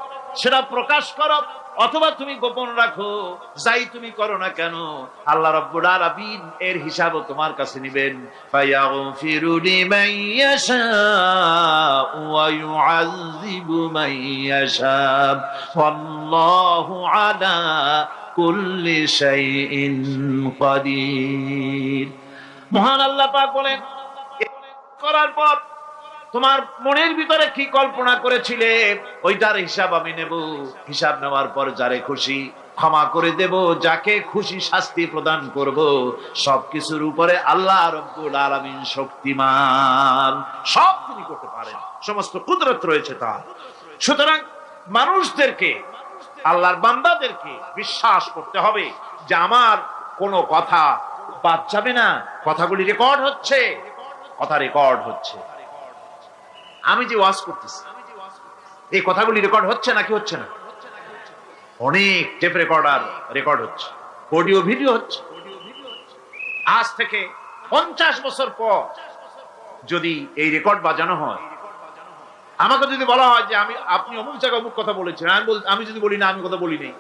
সেটা প্রকাশ করো, অথবা তুমি গোপন রাখো, যাই তুমি করো না কেন আল্লাহ রাব্বুল আলামিন এর হিসাবও তোমার কাছে নেবেন। ফায়াগফিরু লিমান ইয়াশাউ ওয়া ইউআযযিবু মান ইয়াশাউ ওয়াল্লাহু আলা কুল্লি শাইইন কাদির। মহান আল্লাহ পাক বলেন, করার পর তোমার মনের ভিতরে কি কল্পনা করেছিলে ওইটার হিসাব আমি নেব। হিসাব নেওয়ার পর যারে খুশি ক্ষমা করে দেব, যাকে খুশি শাস্তি প্রদান করব। সবকিছুর উপরে আল্লাহ রাব্বুল আলামিন শক্তিমান, সব তিনি করতে পারেন, সমস্ত কুদরত রয়েছে তার। সুতরাং মানুষদেরকে, আল্লাহর বান্দাদেরকে বিশ্বাস করতে হবে যে আমার কোনো কথা বাদ যাবে না, কথাগুলি রেকর্ড হচ্ছে, কথা রেকর্ড হচ্ছে। আমি যে ওয়াজ করতেছি এই কথাগুলি রেকর্ড হচ্ছে নাকি হচ্ছে না? অনেক টেপ রেকর্ডার রেকর্ড হচ্ছে, অডিও ভিডিও হচ্ছে। আজ থেকে 50 বছর পর যদি এই রেকর্ড বাজানো হয়, আমাকে যদি বলা হয় যে আপনি অমুক জায়গায় অমুক কথা বলেছেন, আমি যদি বলি না আমি কথা বলি নাই,